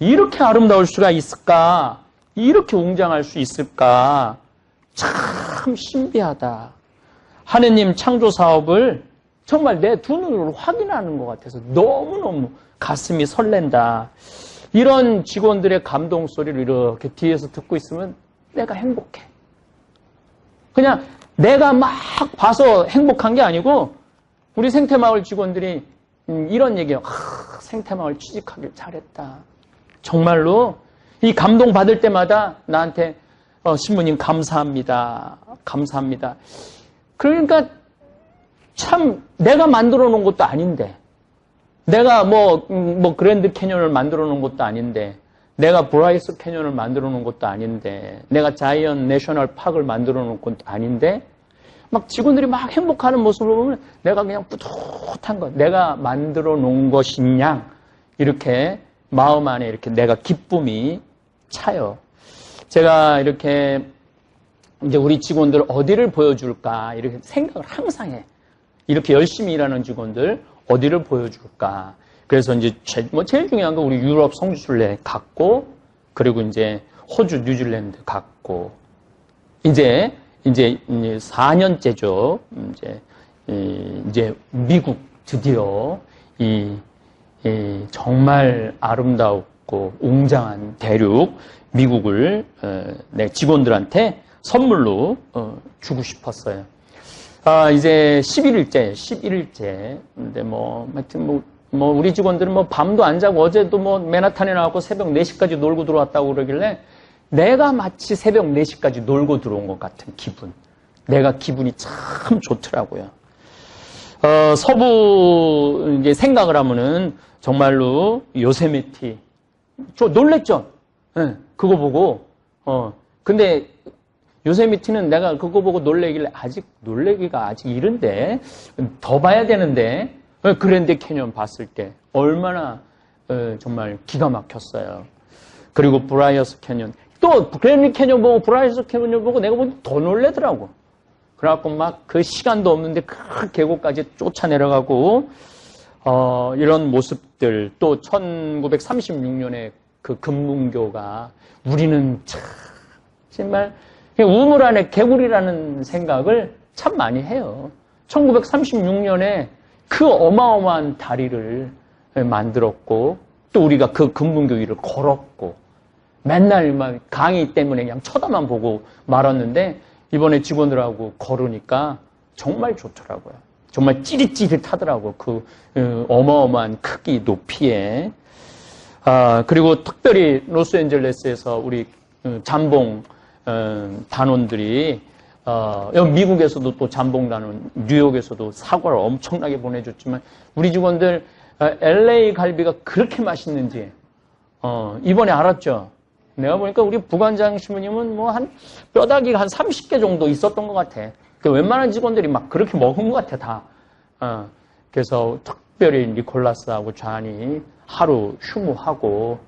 이렇게 아름다울 수가 있을까? 이렇게 웅장할 수 있을까? 참 신비하다. 하느님 창조 사업을 정말 내 두 눈으로 확인하는 것 같아서 너무너무 가슴이 설렌다. 이런 직원들의 감동 소리를 이렇게 뒤에서 듣고 있으면 내가 행복해. 그냥 내가 막 봐서 행복한 게 아니고, 우리 생태마을 직원들이 이런 얘기예요. 생태마을 취직하길 잘했다. 정말로 이 감동 받을 때마다 나한테 신부님 감사합니다. 감사합니다. 그러니까 참 내가 만들어 놓은 것도 아닌데, 내가 그랜드 캐년을 만들어 놓은 것도 아닌데, 내가 브라이스 캐년을 만들어 놓은 것도 아닌데, 내가 자이언 내셔널 파크를 만들어 놓은 것도 아닌데, 막 직원들이 막 행복하는 모습을 보면 내가 그냥 뿌듯한 거, 내가 만들어 놓은 것이냐, 이렇게 마음 안에 이렇게 내가 기쁨이 차요. 제가 이렇게 이제 우리 직원들 어디를 보여줄까 이렇게 생각을 항상 해. 이렇게 열심히 일하는 직원들 어디를 보여줄까. 그래서 이제 제일 중요한 건 우리 유럽 성지순례 갔고, 그리고 이제 호주, 뉴질랜드 갔고, 이제 4년째죠. 이제 미국 드디어 이 정말 아름답고 웅장한 대륙 미국을 내 직원들한테 선물로 주고 싶었어요. 이제 11일째. 근데 하여튼 우리 직원들은 밤도 안 자고 어제도 맨하탄에 나왔고 새벽 4시까지 놀고 들어왔다고 그러길래 내가 마치 새벽 4시까지 놀고 들어온 것 같은 기분. 내가 기분이 참 좋더라고요. 서부 이제 생각을 하면은 정말로 요세미티. 저 놀랬죠? 네, 그거 보고. 근데 요세미티는 내가 그거 보고 놀래길래 놀래기가 아직 이른데 더 봐야 되는데 그랜드 캐년 봤을 때 얼마나 정말 기가 막혔어요. 그리고 브라이어스 캐년 또 그랜드 캐년 보고 브라이어스 캐년 보고 내가 보니 더 놀래더라고. 그래갖고 막 그 시간도 없는데 그 계곡까지 쫓아 내려가고 이런 모습들 또 1936년에 그 금문교가 우리는 정말 우물 안에 개구리라는 생각을 참 많이 해요. 1936년에 그 어마어마한 다리를 만들었고 또 우리가 그 금문교 위를 걸었고 맨날 막 강의 때문에 그냥 쳐다만 보고 말았는데 이번에 직원들하고 걸으니까 정말 좋더라고요. 정말 찌릿찌릿하더라고요. 그 어마어마한 크기, 높이에. 그리고 특별히 로스앤젤레스에서 우리 잠봉 단원들이 미국에서도 또 잠봉 단원, 뉴욕에서도 사과를 엄청나게 보내줬지만 우리 직원들 LA 갈비가 그렇게 맛있는지 이번에 알았죠. 내가 보니까 우리 부관장 신부님은 한 뼈다귀가 한 30개 정도 있었던 것 같아. 웬만한 직원들이 막 그렇게 먹은 것 같아, 다. 그래서 특별히 니콜라스하고 잔이 하루 휴무하고,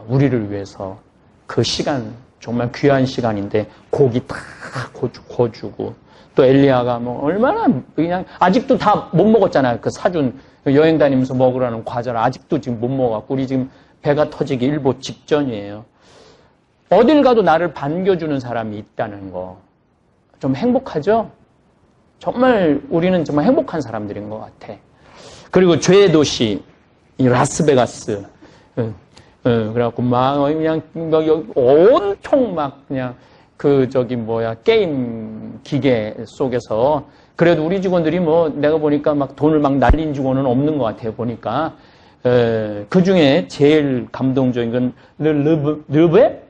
우리를 위해서 그 시간, 정말 귀한 시간인데 고기 다 구워주고, 또 엘리야가 얼마나 그냥, 아직도 다 못 먹었잖아요. 그 사준 여행 다니면서 먹으라는 과자를 아직도 지금 못 먹어갖고, 우리 지금 배가 터지기 일보 직전이에요. 어딜 가도 나를 반겨주는 사람이 있다는 거. 좀 행복하죠? 정말 우리는 정말 행복한 사람들인 것 같아. 그리고 죄의 도시, 이 라스베가스. 그래갖고 그냥 온통 그냥 게임 기계 속에서 그래도 우리 직원들이 내가 보니까 돈을 날린 직원은 없는 것 같아요, 보니까. 그 중에 제일 감동적인 건 르베?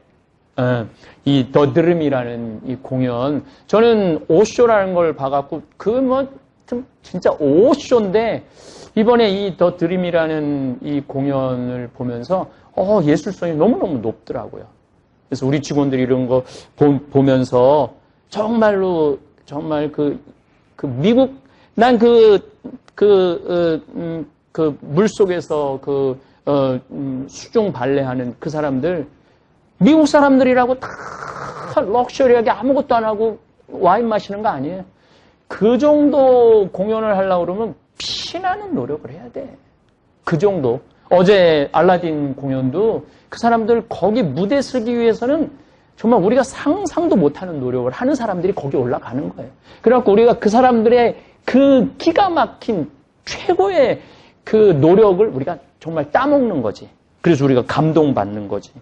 이 더 드림이라는 이 공연. 저는 5쇼라는 걸 봐갖고 진짜 5쇼인데 이번에 이 더 드림이라는 이 공연을 보면서 예술성이 너무너무 높더라고요. 그래서 우리 직원들이 이런 거 보면서 정말로 정말 미국 난 물속에서 수중 발레하는 그 사람들, 미국 사람들이라고 다 럭셔리하게 아무것도 안 하고 와인 마시는 거 아니에요. 그 정도 공연을 하려고 그러면 피나는 노력을 해야 돼. 그 정도. 어제 알라딘 공연도 그 사람들 거기 무대 서기 위해서는 정말 우리가 상상도 못하는 노력을 하는 사람들이 거기 올라가는 거예요. 그래갖고 우리가 그 사람들의 그 기가 막힌 최고의 그 노력을 우리가 정말 따먹는 거지. 그래서 우리가 감동받는 거지.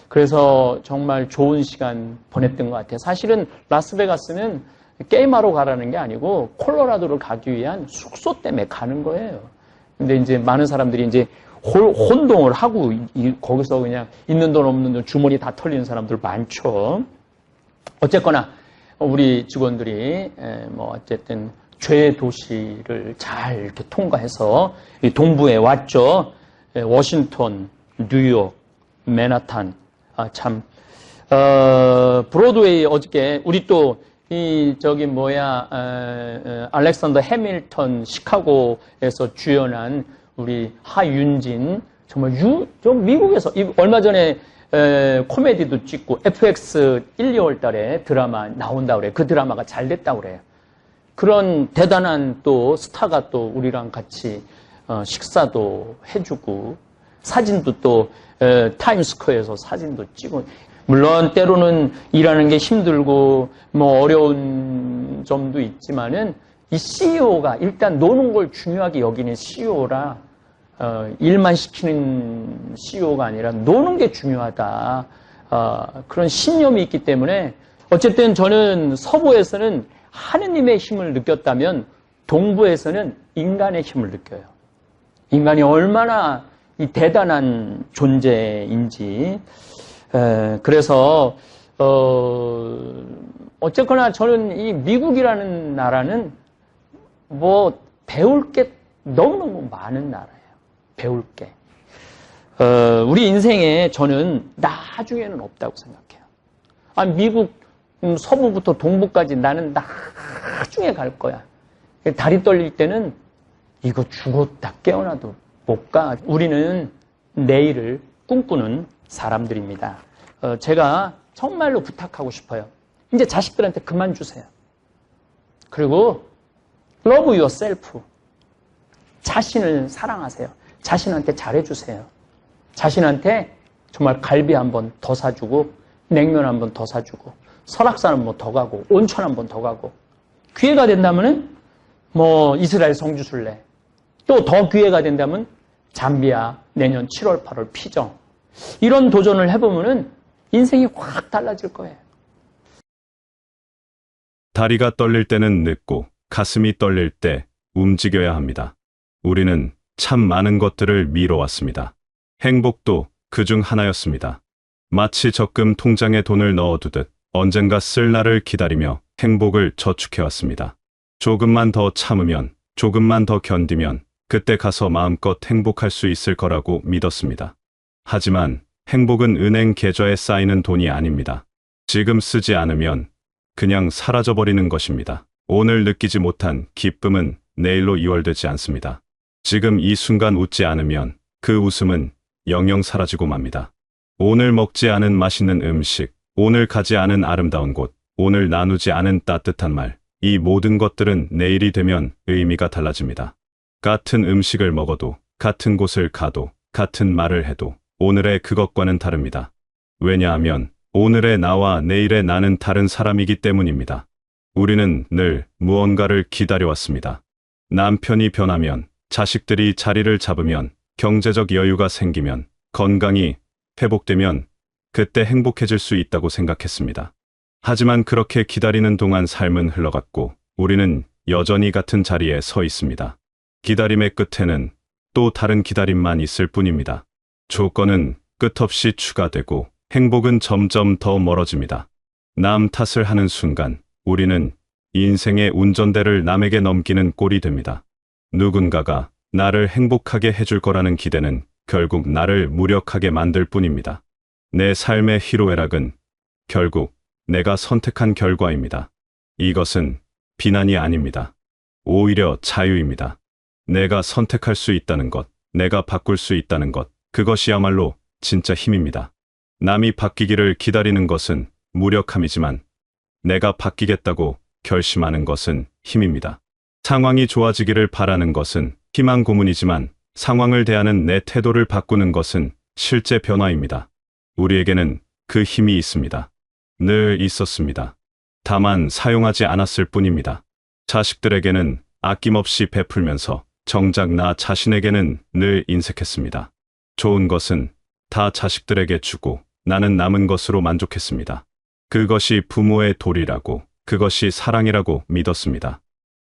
그래서 정말 좋은 시간 보냈던 것 같아요. 사실은 라스베가스는 게임하러 가라는 게 아니고 콜로라도를 가기 위한 숙소 때문에 가는 거예요. 근데 이제 많은 사람들이 이제 혼동을 하고 거기서 그냥 있는 돈 없는 돈 주머니 다 털리는 사람들 많죠. 어쨌거나 우리 직원들이 어쨌든 죄의 도시를 잘 이렇게 통과해서 동부에 왔죠. 워싱턴, 뉴욕, 맨하탄. 브로드웨이 어저께 우리 또 알렉산더 해밀턴 시카고에서 주연한 우리 하윤진 정말 미국에서 얼마 전에 코미디도 찍고 FX 1, 2월 달에 드라마 나온다 그래. 그 드라마가 잘 됐다 그래요. 그런 대단한 또 스타가 또 우리랑 같이 식사도 해주고 사진도 또 타임스퀘어에서 사진도 찍고 물론 때로는 일하는 게 힘들고 뭐 어려운 점도 있지만은 이 CEO가 일단 노는 걸 중요하게 여기는 CEO라 일만 시키는 CEO가 아니라 노는 게 중요하다. 그런 신념이 있기 때문에 어쨌든 저는 서부에서는 하느님의 힘을 느꼈다면 동부에서는 인간의 힘을 느껴요. 인간이 얼마나 이 대단한 존재인지. 그래서 어쨌거나 저는 이 미국이라는 나라는 뭐 배울 게 너무너무 많은 나라예요. 배울 게. 우리 인생에 저는 나중에는 없다고 생각해요. 미국 서부부터 동부까지 나는 나중에 갈 거야. 다리 떨릴 때는 이거 죽었다 깨어나도 못 가. 우리는 내일을 꿈꾸는 사람들입니다. 제가 정말로 부탁하고 싶어요. 이제 자식들한테 그만 주세요. 그리고 love yourself. 자신을 사랑하세요. 자신한테 잘해주세요. 자신한테 정말 갈비 한 번 더 사주고 냉면 한 번 더 사주고 설악산 한 번 더 가고 온천 한 번 더 가고 기회가 된다면은 뭐 이스라엘 성지순례 또 더 기회가 된다면 잠비아 내년 7월 8월 피정 이런 도전을 해보면은 인생이 확 달라질 거예요. 다리가 떨릴 때는 늦고 가슴이 떨릴 때 움직여야 합니다. 우리는 참 많은 것들을 미뤄왔습니다. 행복도 그중 하나였습니다. 마치 적금 통장에 돈을 넣어두듯 언젠가 쓸 날을 기다리며 행복을 저축해왔습니다. 조금만 더 참으면, 조금만 더 견디면 그때 가서 마음껏 행복할 수 있을 거라고 믿었습니다. 하지만 행복은 은행 계좌에 쌓이는 돈이 아닙니다. 지금 쓰지 않으면 그냥 사라져버리는 것입니다. 오늘 느끼지 못한 기쁨은 내일로 이월되지 않습니다. 지금 이 순간 웃지 않으면 그 웃음은 영영 사라지고 맙니다. 오늘 먹지 않은 맛있는 음식, 오늘 가지 않은 아름다운 곳, 오늘 나누지 않은 따뜻한 말, 이 모든 것들은 내일이 되면 의미가 달라집니다. 같은 음식을 먹어도, 같은 곳을 가도, 같은 말을 해도 오늘의 그것과는 다릅니다. 왜냐하면 오늘의 나와 내일의 나는 다른 사람이기 때문입니다. 우리는 늘 무언가를 기다려왔습니다. 남편이 변하면, 자식들이 자리를 잡으면, 경제적 여유가 생기면, 건강이 회복되면 그때 행복해질 수 있다고 생각했습니다. 하지만 그렇게 기다리는 동안 삶은 흘러갔고 우리는 여전히 같은 자리에 서 있습니다. 기다림의 끝에는 또 다른 기다림만 있을 뿐입니다. 조건은 끝없이 추가되고 행복은 점점 더 멀어집니다. 남 탓을 하는 순간 우리는 인생의 운전대를 남에게 넘기는 꼴이 됩니다. 누군가가 나를 행복하게 해줄 거라는 기대는 결국 나를 무력하게 만들 뿐입니다. 내 삶의 희로애락은 결국 내가 선택한 결과입니다. 이것은 비난이 아닙니다. 오히려 자유입니다. 내가 선택할 수 있다는 것, 내가 바꿀 수 있다는 것, 그것이야말로 진짜 힘입니다. 남이 바뀌기를 기다리는 것은 무력함이지만 내가 바뀌겠다고 결심하는 것은 힘입니다. 상황이 좋아지기를 바라는 것은 희망 고문이지만 상황을 대하는 내 태도를 바꾸는 것은 실제 변화입니다. 우리에게는 그 힘이 있습니다. 늘 있었습니다. 다만 사용하지 않았을 뿐입니다. 자식들에게는 아낌없이 베풀면서 정작 나 자신에게는 늘 인색했습니다. 좋은 것은 다 자식들에게 주고 나는 남은 것으로 만족했습니다. 그것이 부모의 도리라고, 그것이 사랑이라고 믿었습니다.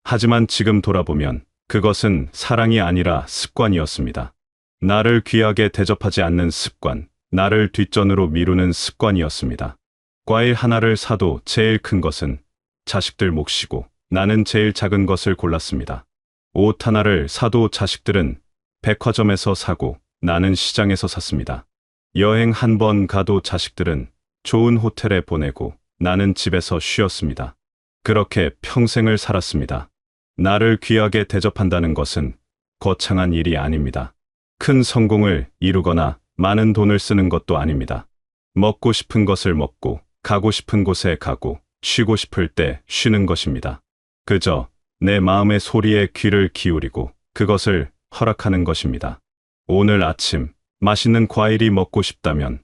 하지만 지금 돌아보면 그것은 사랑이 아니라 습관이었습니다. 나를 귀하게 대접하지 않는 습관, 나를 뒷전으로 미루는 습관이었습니다. 과일 하나를 사도 제일 큰 것은 자식들 몫이고 나는 제일 작은 것을 골랐습니다. 옷 하나를 사도 자식들은 백화점에서 사고 나는 시장에서 샀습니다. 여행 한 번 가도 자식들은 좋은 호텔에 보내고 나는 집에서 쉬었습니다. 그렇게 평생을 살았습니다. 나를 귀하게 대접한다는 것은 거창한 일이 아닙니다. 큰 성공을 이루거나 많은 돈을 쓰는 것도 아닙니다. 먹고 싶은 것을 먹고 가고 싶은 곳에 가고 쉬고 싶을 때 쉬는 것입니다. 그저 내 마음의 소리에 귀를 기울이고 그것을 허락하는 것입니다. 오늘 아침 맛있는 과일이 먹고 싶다면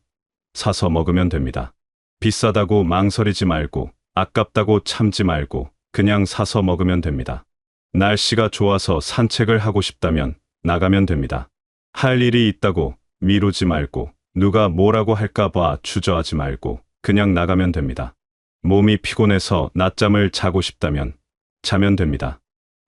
사서 먹으면 됩니다. 비싸다고 망설이지 말고 아깝다고 참지 말고 그냥 사서 먹으면 됩니다. 날씨가 좋아서 산책을 하고 싶다면 나가면 됩니다. 할 일이 있다고 미루지 말고 누가 뭐라고 할까 봐 주저하지 말고 그냥 나가면 됩니다. 몸이 피곤해서 낮잠을 자고 싶다면 자면 됩니다.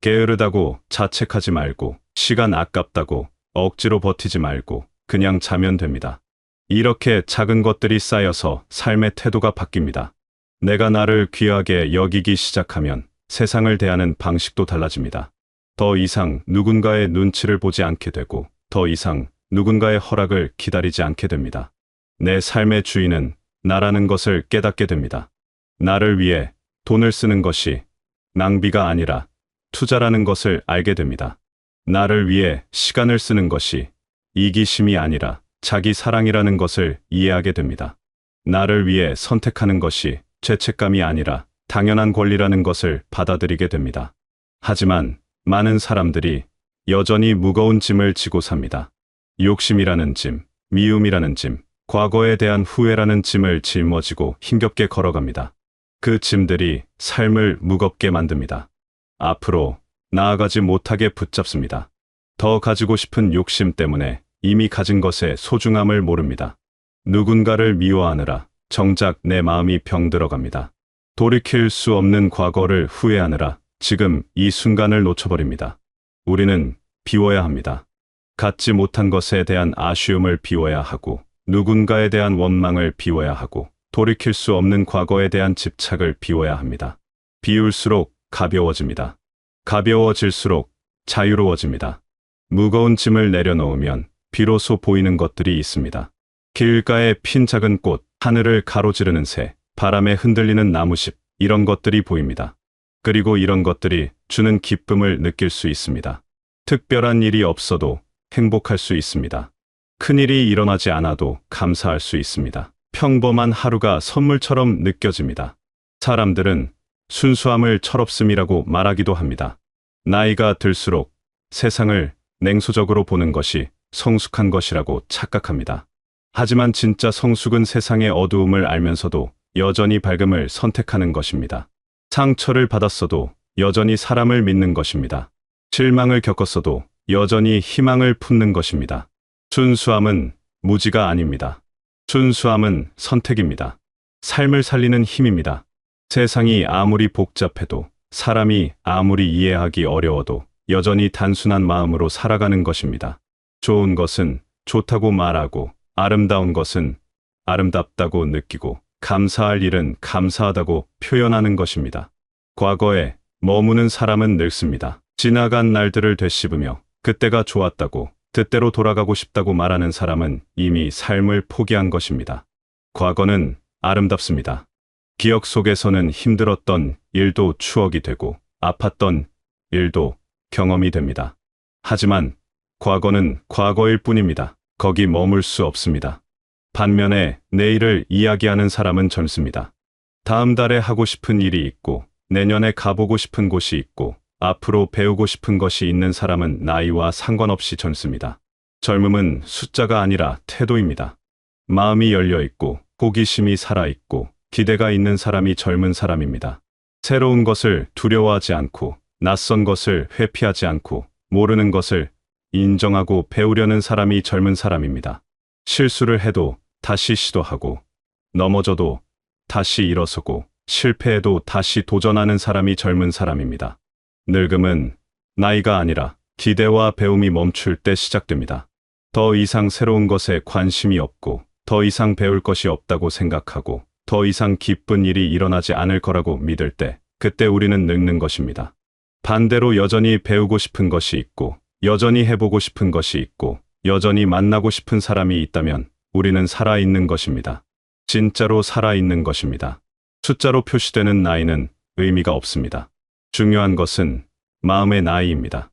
게으르다고 자책하지 말고 시간 아깝다고 억지로 버티지 말고 그냥 자면 됩니다. 이렇게 작은 것들이 쌓여서 삶의 태도가 바뀝니다. 내가 나를 귀하게 여기기 시작하면 세상을 대하는 방식도 달라집니다. 더 이상 누군가의 눈치를 보지 않게 되고 더 이상 누군가의 허락을 기다리지 않게 됩니다. 내 삶의 주인은 나라는 것을 깨닫게 됩니다. 나를 위해 돈을 쓰는 것이 낭비가 아니라 투자라는 것을 알게 됩니다. 나를 위해 시간을 쓰는 것이 이기심이 아니라 자기 사랑이라는 것을 이해하게 됩니다. 나를 위해 선택하는 것이 죄책감이 아니라 당연한 권리라는 것을 받아들이게 됩니다. 하지만 많은 사람들이 여전히 무거운 짐을 지고 삽니다. 욕심이라는 짐, 미움이라는 짐, 과거에 대한 후회라는 짐을 짊어지고 힘겹게 걸어갑니다. 그 짐들이 삶을 무겁게 만듭니다. 앞으로 나아가지 못하게 붙잡습니다. 더 가지고 싶은 욕심 때문에 이미 가진 것의 소중함을 모릅니다. 누군가를 미워하느라 정작 내 마음이 병들어갑니다. 돌이킬 수 없는 과거를 후회하느라 지금 이 순간을 놓쳐버립니다. 우리는 비워야 합니다. 갖지 못한 것에 대한 아쉬움을 비워야 하고 누군가에 대한 원망을 비워야 하고 돌이킬 수 없는 과거에 대한 집착을 비워야 합니다. 비울수록 가벼워집니다. 가벼워질수록 자유로워집니다. 무거운 짐을 내려놓으면 비로소 보이는 것들이 있습니다. 길가에 핀 작은 꽃, 하늘을 가로지르는 새, 바람에 흔들리는 나무잎, 이런 것들이 보입니다. 그리고 이런 것들이 주는 기쁨을 느낄 수 있습니다. 특별한 일이 없어도 행복할 수 있습니다. 큰일이 일어나지 않아도 감사할 수 있습니다. 평범한 하루가 선물처럼 느껴집니다. 사람들은 순수함을 철없음이라고 말하기도 합니다. 나이가 들수록 세상을 냉소적으로 보는 것이 성숙한 것이라고 착각합니다. 하지만 진짜 성숙은 세상의 어두움을 알면서도 여전히 밝음을 선택하는 것입니다. 상처를 받았어도 여전히 사람을 믿는 것입니다. 실망을 겪었어도 여전히 희망을 품는 것입니다. 순수함은 무지가 아닙니다. 순수함은 선택입니다. 삶을 살리는 힘입니다. 세상이 아무리 복잡해도 사람이 아무리 이해하기 어려워도 여전히 단순한 마음으로 살아가는 것입니다. 좋은 것은 좋다고 말하고 아름다운 것은 아름답다고 느끼고 감사할 일은 감사하다고 표현하는 것입니다. 과거에 머무는 사람은 늙습니다. 지나간 날들을 되씹으며 그때가 좋았다고 뜻대로 돌아가고 싶다고 말하는 사람은 이미 삶을 포기한 것입니다. 과거는 아름답습니다. 기억 속에서는 힘들었던 일도 추억이 되고 아팠던 일도 경험이 됩니다. 하지만 과거는 과거일 뿐입니다. 거기 머물 수 없습니다. 반면에 내일을 이야기하는 사람은 젊습니다. 다음 달에 하고 싶은 일이 있고 내년에 가보고 싶은 곳이 있고 앞으로 배우고 싶은 것이 있는 사람은 나이와 상관없이 젊습니다. 젊음은 숫자가 아니라 태도입니다. 마음이 열려 있고 호기심이 살아 있고 기대가 있는 사람이 젊은 사람입니다. 새로운 것을 두려워하지 않고 낯선 것을 회피하지 않고 모르는 것을 인정하고 배우려는 사람이 젊은 사람입니다. 실수를 해도 다시 시도하고 넘어져도 다시 일어서고 실패해도 다시 도전하는 사람이 젊은 사람입니다. 늙음은 나이가 아니라 기대와 배움이 멈출 때 시작됩니다. 더 이상 새로운 것에 관심이 없고 더 이상 배울 것이 없다고 생각하고 더 이상 기쁜 일이 일어나지 않을 거라고 믿을 때 그때 우리는 늙는 것입니다. 반대로 여전히 배우고 싶은 것이 있고 여전히 해보고 싶은 것이 있고 여전히 만나고 싶은 사람이 있다면 우리는 살아있는 것입니다. 진짜로 살아있는 것입니다. 숫자로 표시되는 나이는 의미가 없습니다. 중요한 것은 마음의 나이입니다.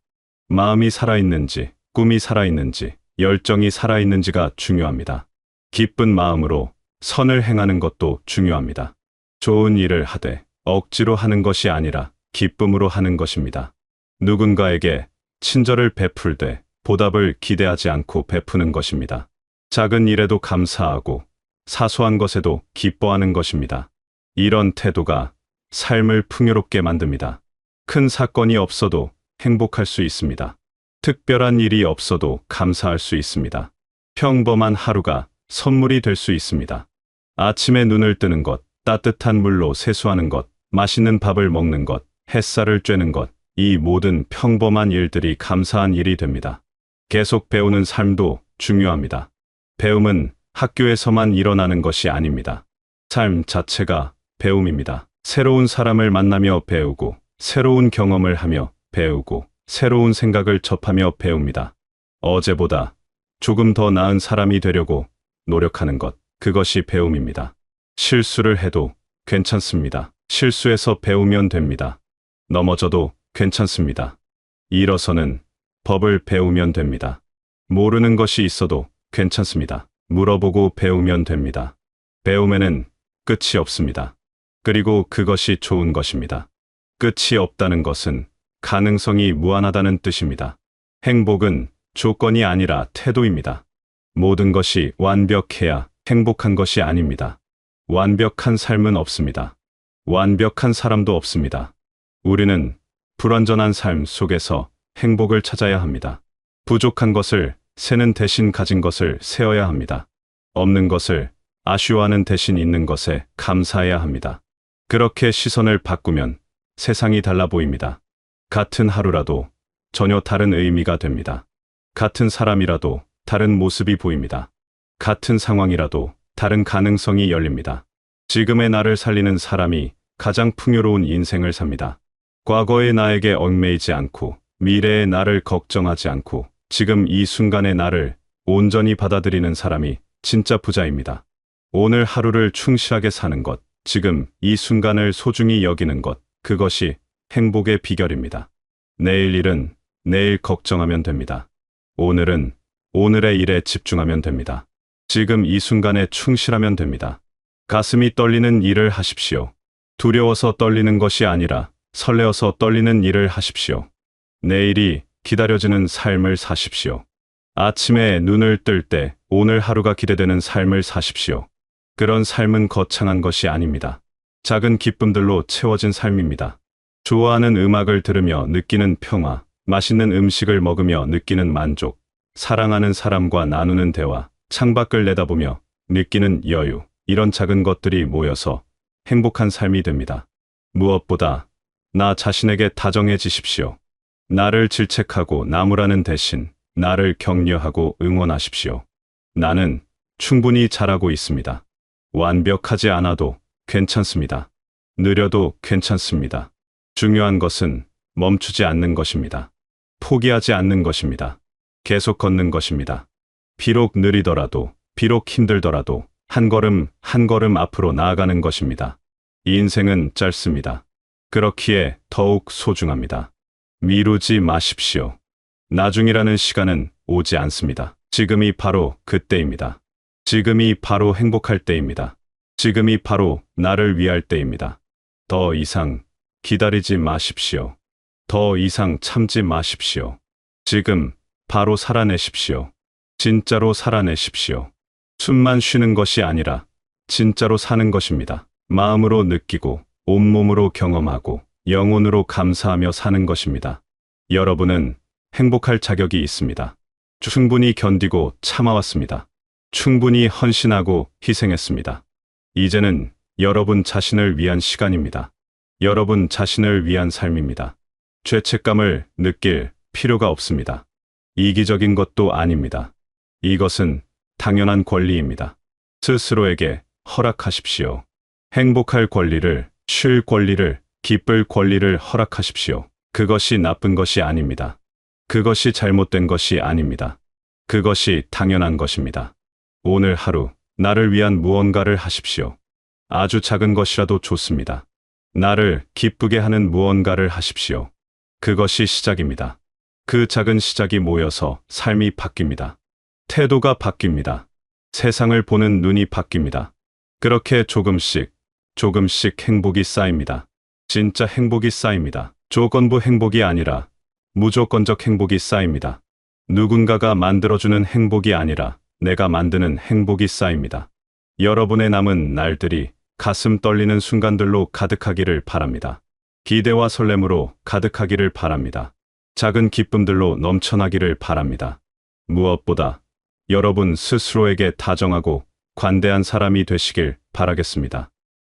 마음이 살아있는지, 꿈이 살아있는지, 열정이 살아있는지가 중요합니다. 기쁜 마음으로 선을 행하는 것도 중요합니다. 좋은 일을 하되 억지로 하는 것이 아니라 기쁨으로 하는 것입니다. 누군가에게 친절을 베풀되 보답을 기대하지 않고 베푸는 것입니다. 작은 일에도 감사하고 사소한 것에도 기뻐하는 것입니다. 이런 태도가 삶을 풍요롭게 만듭니다. 큰 사건이 없어도 행복할 수 있습니다. 특별한 일이 없어도 감사할 수 있습니다. 평범한 하루가 선물이 될 수 있습니다. 아침에 눈을 뜨는 것, 따뜻한 물로 세수하는 것, 맛있는 밥을 먹는 것, 햇살을 쬐는 것, 이 모든 평범한 일들이 감사한 일이 됩니다. 계속 배우는 삶도 중요합니다. 배움은 학교에서만 일어나는 것이 아닙니다. 삶 자체가 배움입니다. 새로운 사람을 만나며 배우고, 새로운 경험을 하며 배우고, 새로운 생각을 접하며 배웁니다. 어제보다 조금 더 나은 사람이 되려고 노력하는 것, 그것이 배움입니다. 실수를 해도 괜찮습니다. 실수해서 배우면 됩니다. 넘어져도 괜찮습니다. 일어서는 법을 배우면 됩니다. 모르는 것이 있어도 괜찮습니다. 물어보고 배우면 됩니다. 배움에는 끝이 없습니다. 그리고 그것이 좋은 것입니다. 끝이 없다는 것은 가능성이 무한하다는 뜻입니다. 행복은 조건이 아니라 태도입니다. 모든 것이 완벽해야 행복한 것이 아닙니다. 완벽한 삶은 없습니다. 완벽한 사람도 없습니다. 우리는 불완전한 삶 속에서 행복을 찾아야 합니다. 부족한 것을 세는 대신 가진 것을 세어야 합니다. 없는 것을 아쉬워하는 대신 있는 것에 감사해야 합니다. 그렇게 시선을 바꾸면 세상이 달라 보입니다. 같은 하루라도 전혀 다른 의미가 됩니다. 같은 사람이라도 다른 모습이 보입니다. 같은 상황이라도 다른 가능성이 열립니다. 지금의 나를 살리는 사람이 가장 풍요로운 인생을 삽니다. 과거의 나에게 얽매이지 않고 미래의 나를 걱정하지 않고 지금 이 순간의 나를 온전히 받아들이는 사람이 진짜 부자입니다. 오늘 하루를 충실하게 사는 것, 지금 이 순간을 소중히 여기는 것, 그것이 행복의 비결입니다. 내일 일은 내일 걱정하면 됩니다. 오늘은 오늘의 일에 집중하면 됩니다. 지금 이 순간에 충실하면 됩니다. 가슴이 떨리는 일을 하십시오. 두려워서 떨리는 것이 아니라 설레어서 떨리는 일을 하십시오. 내일이 기다려지는 삶을 사십시오. 아침에 눈을 뜰 때 오늘 하루가 기대되는 삶을 사십시오. 그런 삶은 거창한 것이 아닙니다. 작은 기쁨들로 채워진 삶입니다. 좋아하는 음악을 들으며 느끼는 평화, 맛있는 음식을 먹으며 느끼는 만족, 사랑하는 사람과 나누는 대화, 창밖을 내다보며 느끼는 여유, 이런 작은 것들이 모여서 행복한 삶이 됩니다. 무엇보다 나 자신에게 다정해지십시오. 나를 질책하고 나무라는 대신 나를 격려하고 응원하십시오. 나는 충분히 잘하고 있습니다. 완벽하지 않아도 괜찮습니다. 느려도 괜찮습니다. 중요한 것은 멈추지 않는 것입니다. 포기하지 않는 것입니다. 계속 걷는 것입니다. 비록 느리더라도, 비록 힘들더라도 한 걸음 한 걸음 앞으로 나아가는 것입니다. 이 인생은 짧습니다. 그렇기에 더욱 소중합니다. 미루지 마십시오. 나중이라는 시간은 오지 않습니다. 지금이 바로 그때입니다. 지금이 바로 행복할 때입니다. 지금이 바로 나를 위할 때입니다. 더 이상 기다리지 마십시오. 더 이상 참지 마십시오. 지금 바로 살아내십시오. 진짜로 살아내십시오. 숨만 쉬는 것이 아니라 진짜로 사는 것입니다. 마음으로 느끼고 온몸으로 경험하고 영혼으로 감사하며 사는 것입니다. 여러분은 행복할 자격이 있습니다. 충분히 견디고 참아왔습니다. 충분히 헌신하고 희생했습니다. 이제는 여러분 자신을 위한 시간입니다. 여러분 자신을 위한 삶입니다. 죄책감을 느낄 필요가 없습니다. 이기적인 것도 아닙니다. 이것은 당연한 권리입니다. 스스로에게 허락하십시오. 행복할 권리를, 쉴 권리를, 기쁠 권리를 허락하십시오. 그것이 나쁜 것이 아닙니다. 그것이 잘못된 것이 아닙니다. 그것이 당연한 것입니다. 오늘 하루 나를 위한 무언가를 하십시오. 아주 작은 것이라도 좋습니다. 나를 기쁘게 하는 무언가를 하십시오. 그것이 시작입니다. 그 작은 시작이 모여서 삶이 바뀝니다. 태도가 바뀝니다. 세상을 보는 눈이 바뀝니다. 그렇게 조금씩 행복이 쌓입니다. 진짜 행복이 쌓입니다. 조건부 행복이 아니라 무조건적 행복이 쌓입니다. 누군가가 만들어주는 행복이 아니라 내가 만드는 행복이 쌓입니다. 여러분의 남은 날들이 가슴 떨리는 순간들로 가득하기를 바랍니다. 기대와 설렘으로 가득하기를 바랍니다. 작은 기쁨들로 넘쳐나기를 바랍니다. 무엇보다 여러분 스스로에게 다정하고 관대한 사람이 되시길 바라겠습니다.